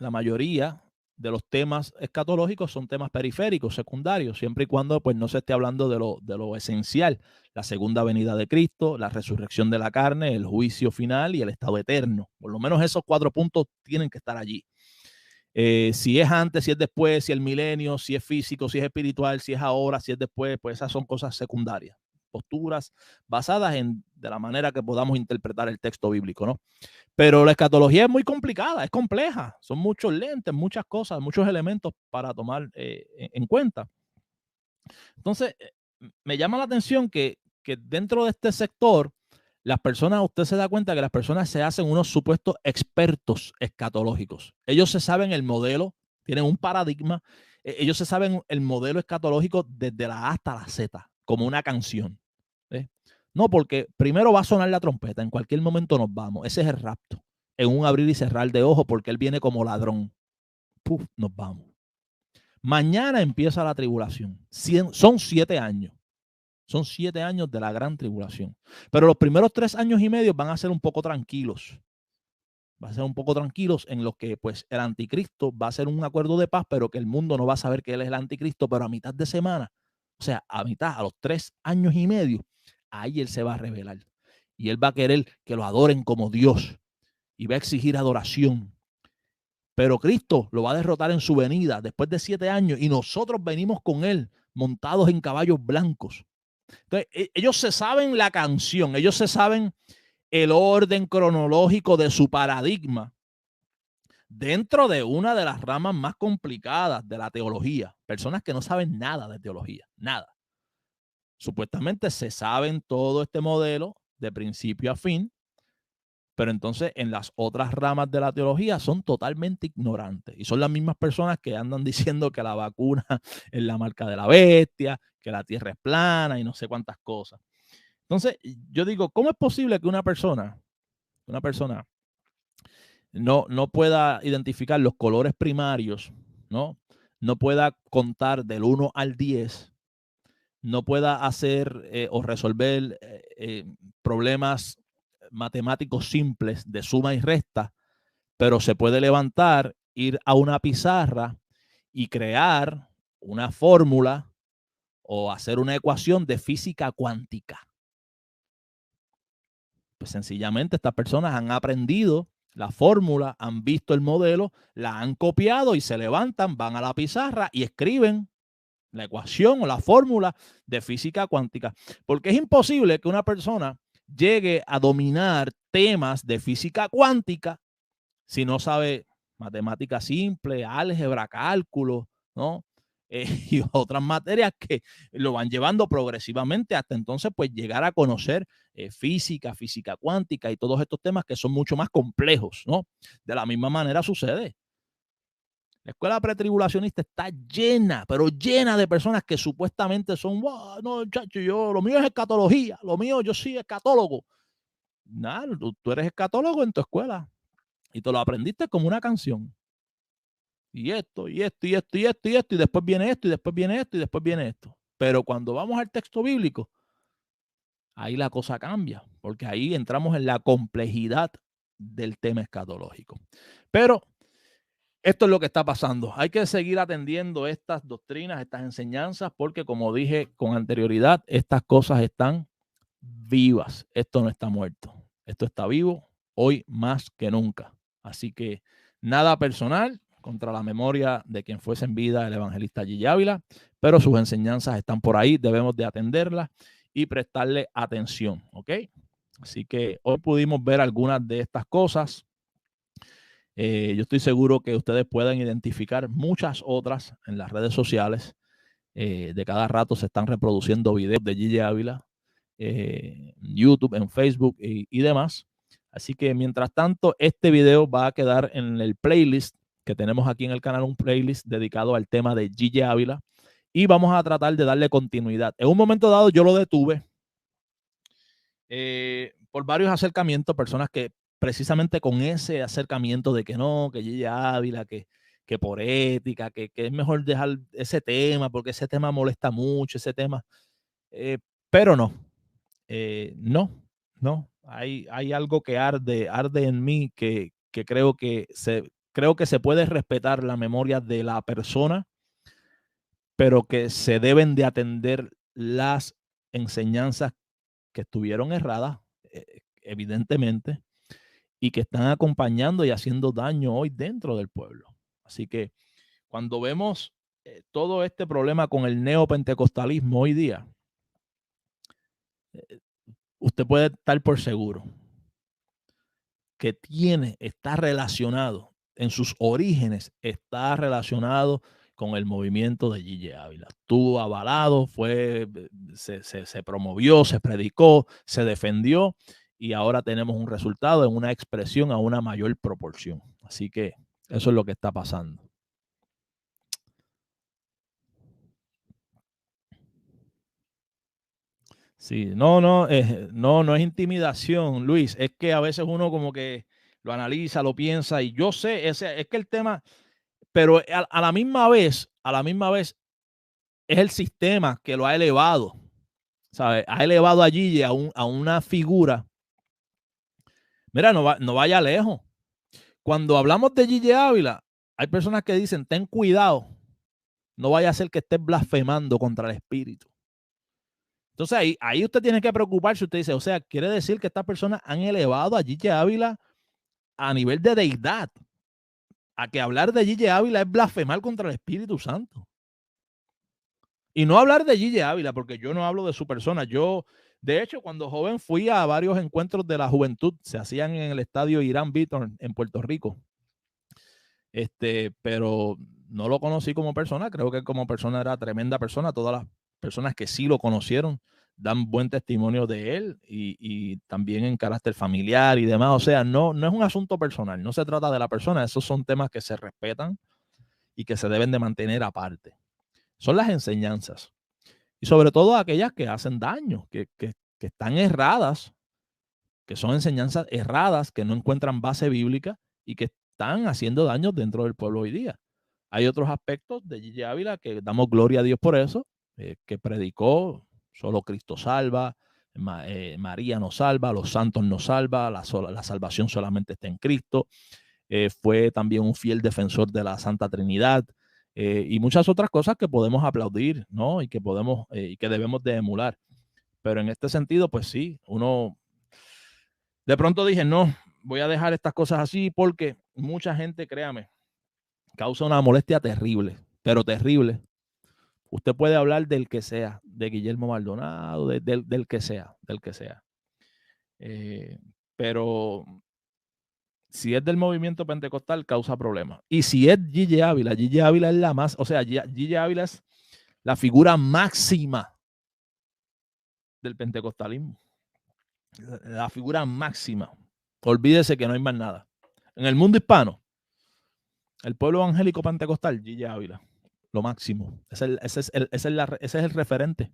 de los temas escatológicos son temas periféricos, secundarios, siempre y cuando pues no se esté hablando de lo esencial, la segunda venida de Cristo, la resurrección de la carne, el juicio final y el estado eterno. Por lo menos esos 4 puntos tienen que estar allí. Si es antes, si es después, si es el milenio, si es físico, si es espiritual, si es ahora, si es después, pues esas son cosas secundarias, posturas basadas de la manera que podamos interpretar el texto bíblico, ¿no? Pero la escatología es muy complicada, es compleja, son muchos lentes, muchas cosas, muchos elementos para tomar en cuenta. Entonces, me llama la atención que dentro de este sector, las personas, usted se da cuenta que las personas se hacen unos supuestos expertos escatológicos. Ellos se saben el modelo, tienen un paradigma, ellos se saben el modelo escatológico desde la A hasta la Z, como una canción. No, porque primero va a sonar la trompeta, en cualquier momento nos vamos. Ese es el rapto, en un abrir y cerrar de ojos, porque él viene como ladrón. Puf, nos vamos. Mañana empieza la tribulación. Son 7 años. Son 7 años de la gran tribulación. Pero los primeros 3 años y medio van a ser un poco tranquilos. Va a ser un poco tranquilos en los que pues el anticristo va a ser un acuerdo de paz, pero que el mundo no va a saber que él es el anticristo, pero a mitad de semana, o sea, a los 3 años y medio, ahí él se va a revelar. Y él va a querer que lo adoren como Dios y va a exigir adoración. Pero Cristo lo va a derrotar en su venida después de 7 años y nosotros venimos con él montados en caballos blancos. Entonces, ellos se saben la canción, ellos se saben el orden cronológico de su paradigma dentro de una de las ramas más complicadas de la teología. Personas que no saben nada de teología, nada. Supuestamente se saben todo este modelo de principio a fin, pero entonces en las otras ramas de la teología son totalmente ignorantes y son las mismas personas que andan diciendo que la vacuna es la marca de la bestia, que la tierra es plana y no sé cuántas cosas. Entonces yo digo, ¿cómo es posible que una persona no pueda identificar los colores primarios, no pueda contar del 1 al 10, no pueda hacer o resolver problemas matemáticos simples de suma y resta, pero se puede levantar, ir a una pizarra y crear una fórmula o hacer una ecuación de física cuántica? Pues sencillamente estas personas han aprendido la fórmula, han visto el modelo, la han copiado y se levantan, van a la pizarra y escriben la ecuación o la fórmula de física cuántica. Porque es imposible que una persona llegue a dominar temas de física cuántica si no sabe matemática simple, álgebra, cálculo, ¿no? y otras materias que lo van llevando progresivamente hasta entonces pues llegar a conocer física, física cuántica y todos estos temas que son mucho más complejos, ¿no? De la misma manera sucede. La escuela pretribulacionista está llena, pero llena de personas que supuestamente son, wow, no, chacho, lo mío es escatología, lo mío, yo soy escatólogo. Nada, tú eres escatólogo en tu escuela y te lo aprendiste como una canción. Y esto, y esto, y esto, y esto, y esto, y después viene esto, y después viene esto, y después viene esto. Pero cuando vamos al texto bíblico, ahí la cosa cambia, porque ahí entramos en la complejidad del tema escatológico. Pero esto es lo que está pasando. Hay que seguir atendiendo estas doctrinas, estas enseñanzas, porque como dije con anterioridad, estas cosas están vivas. Esto no está muerto. Esto está vivo hoy más que nunca. Así que nada personal contra la memoria de quien fuese en vida el evangelista Gigi Ávila, pero sus enseñanzas están por ahí, debemos de atenderlas y prestarle atención, ¿ok? Así que hoy pudimos ver algunas de estas cosas. Yo estoy seguro que ustedes pueden identificar muchas otras en las redes sociales. De cada rato se están reproduciendo videos de Gigi Ávila, en YouTube, en Facebook y demás. Así que mientras tanto, este video va a quedar en el playlist que tenemos aquí en el canal, un playlist dedicado al tema de Gigi Ávila. Y vamos a tratar de darle continuidad. En un momento dado yo lo detuve por varios acercamientos, personas que precisamente con ese acercamiento de que no, que Gigi Ávila, que por ética, que es mejor dejar ese tema, porque ese tema molesta mucho, ese tema. Pero no, no. Hay algo que arde en mí que creo que se puede respetar la memoria de la persona, pero que se deben de atender las enseñanzas que estuvieron erradas, evidentemente, y que están acompañando y haciendo daño hoy dentro del pueblo. Así que cuando vemos todo este problema con el neopentecostalismo hoy día, usted puede estar por seguro que está relacionado, en sus orígenes, está relacionado con el movimiento de Gigi Ávila. Estuvo avalado, se promovió, se predicó, se defendió y ahora tenemos un resultado en una expresión a una mayor proporción. Así que eso es lo que está pasando. Sí, no es intimidación, Luis. Es que a veces uno como que lo analiza, lo piensa y yo sé, es que el tema, pero a la misma vez es el sistema que lo ha elevado, ¿sabes? Ha elevado a Gigi a una figura. Mira, no vaya lejos. Cuando hablamos de Gigi Ávila, hay personas que dicen, ten cuidado, no vaya a ser que estés blasfemando contra el Espíritu. Entonces ahí usted tiene que preocuparse. Usted dice, o sea, quiere decir que estas personas han elevado a Gigi Ávila a nivel de deidad, a que hablar de Gigi Ávila es blasfemar contra el Espíritu Santo. Y no hablar de Gigi Ávila, porque yo no hablo de su persona. Yo, de hecho, cuando joven fui a varios encuentros de la juventud, se hacían en el estadio Irán Bithorn en Puerto Rico. Pero no lo conocí como persona. Creo que como persona era tremenda persona. Todas las personas que sí lo conocieron dan buen testimonio de él y también en carácter familiar y demás. O sea, no es un asunto personal. No se trata de la persona. Esos son temas que se respetan y que se deben de mantener aparte. Son las enseñanzas. Y sobre todo aquellas que hacen daño, que están erradas, que son enseñanzas erradas, que no encuentran base bíblica y que están haciendo daño dentro del pueblo hoy día. Hay otros aspectos de Gigi Ávila que damos gloria a Dios por eso, que predicó, solo Cristo salva, María nos salva, los santos nos salva, la salvación solamente está en Cristo. Fue también un fiel defensor de la Santa Trinidad y muchas otras cosas que podemos aplaudir, ¿no? Y que podemos y que debemos de emular. Pero en este sentido, pues sí, uno de pronto dije, no, voy a dejar estas cosas así porque mucha gente, créame, causa una molestia terrible, pero terrible. Usted puede hablar del que sea, de Guillermo Maldonado, del que sea, pero Si es del movimiento pentecostal, causa problemas. Y si es Gigi Ávila es la más, o sea, Gigi Ávila es la figura máxima del pentecostalismo. La figura máxima. Olvídese que no hay más nada. En el mundo hispano, el pueblo evangélico pentecostal, Gigi Ávila, lo máximo. Ese es el referente.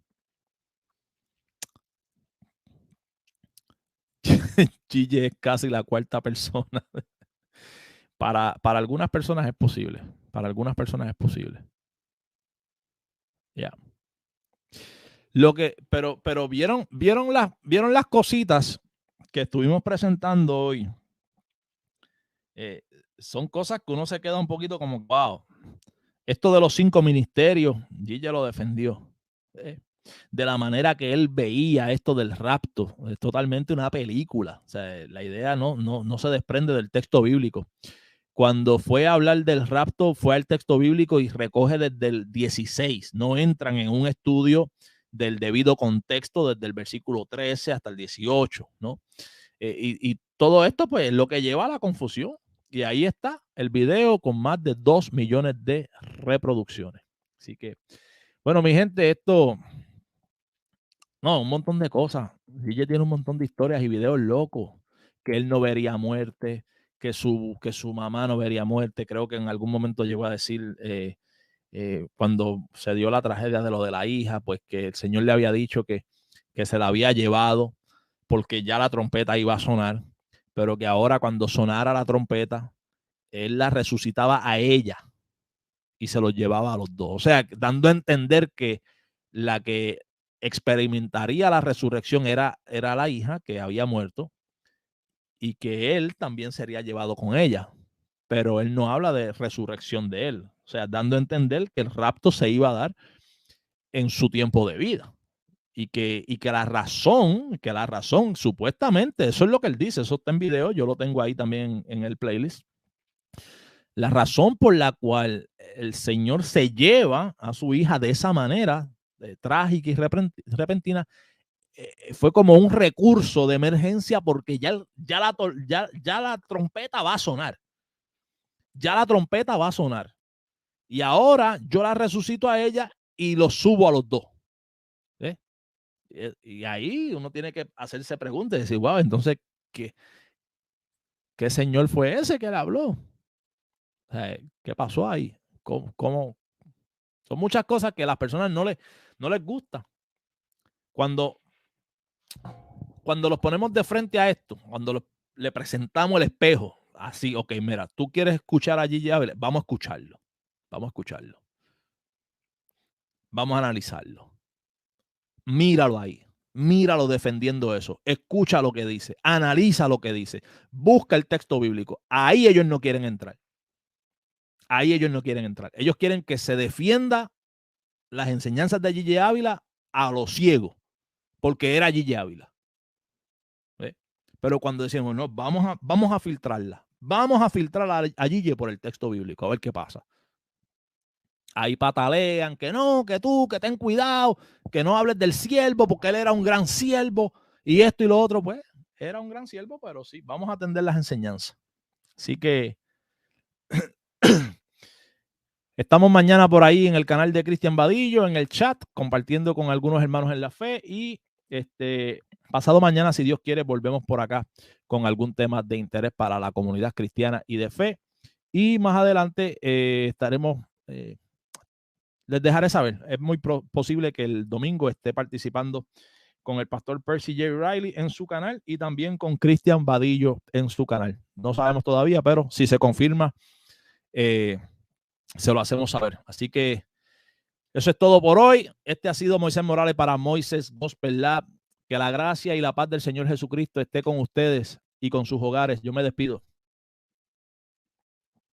Gigi es casi la cuarta persona. Para algunas personas es posible. Para algunas personas es posible. Ya. Pero vieron las cositas que estuvimos presentando hoy. Son cosas que uno se queda un poquito como, wow. Esto de los 5 ministerios, Gigi lo defendió. De la manera que él veía esto del rapto. Es totalmente una película. O sea, la idea no se desprende del texto bíblico. Cuando fue a hablar del rapto, fue al texto bíblico y recoge desde el 16. No entran en un estudio del debido contexto desde el versículo 13 hasta el 18, ¿no? Y todo esto, pues, lo que lleva a la confusión. Y ahí está el video con más de 2 millones de reproducciones. Así que, bueno, mi gente, un montón de cosas. Gigi tiene un montón de historias y videos locos, que él no vería muerte, que su mamá no vería muerte. Creo que en algún momento llegó a decir, cuando se dio la tragedia de lo de la hija, pues que el Señor le había dicho que se la había llevado porque ya la trompeta iba a sonar, pero que ahora cuando sonara la trompeta, él la resucitaba a ella y se los llevaba a los dos. O sea, dando a entender que la que experimentaría la resurrección era la hija que había muerto y que él también sería llevado con ella. Pero él no habla de resurrección de él. O sea, dando a entender que el rapto se iba a dar en su tiempo de vida. Y que la razón, supuestamente, eso es lo que él dice, eso está en video, yo lo tengo ahí también en el playlist. La razón por la cual el Señor se lleva a su hija de esa manera, trágica y repentina, fue como un recurso de emergencia porque ya la trompeta va a sonar. Ya la trompeta va a sonar. Y ahora yo la resucito a ella y los subo a los dos. Y ahí uno tiene que hacerse preguntas y decir, wow, entonces, ¿qué señor fue ese que le habló? O sea, ¿qué pasó ahí? ¿Cómo? Son muchas cosas que a las personas no les gusta. Cuando los ponemos de frente a esto, cuando le presentamos el espejo, así, ok, mira, tú quieres escuchar a Gigi Ávila, vamos a escucharlo. Vamos a analizarlo. Míralo ahí. Míralo defendiendo eso. Escucha lo que dice. Analiza lo que dice. Busca el texto bíblico. Ahí ellos no quieren entrar. Ellos quieren que se defienda las enseñanzas de Gigi Ávila a lo ciego, porque era Gigi Ávila. Pero cuando decimos, no, vamos a filtrarla. Vamos a filtrar a Gigi por el texto bíblico, a ver qué pasa. Ahí patalean, que no, que tú, que ten cuidado, que no hables del siervo, porque él era un gran siervo, y esto y lo otro, pues, era un gran siervo, pero sí, vamos a atender las enseñanzas. Así que estamos mañana por ahí en el canal de Cristian Vadillo, en el chat, compartiendo con algunos hermanos en la fe, y pasado mañana, si Dios quiere, volvemos por acá con algún tema de interés para la comunidad cristiana y de fe, y más adelante estaremos... les dejaré saber. Es muy posible que el domingo esté participando con el pastor Percy J. Riley en su canal y también con Cristian Vadillo en su canal. No sabemos todavía, pero si se confirma, se lo hacemos saber. Así que eso es todo por hoy. Este ha sido Moisés Morales para Moisés Gospel Lab. Que la gracia y la paz del Señor Jesucristo esté con ustedes y con sus hogares. Yo me despido.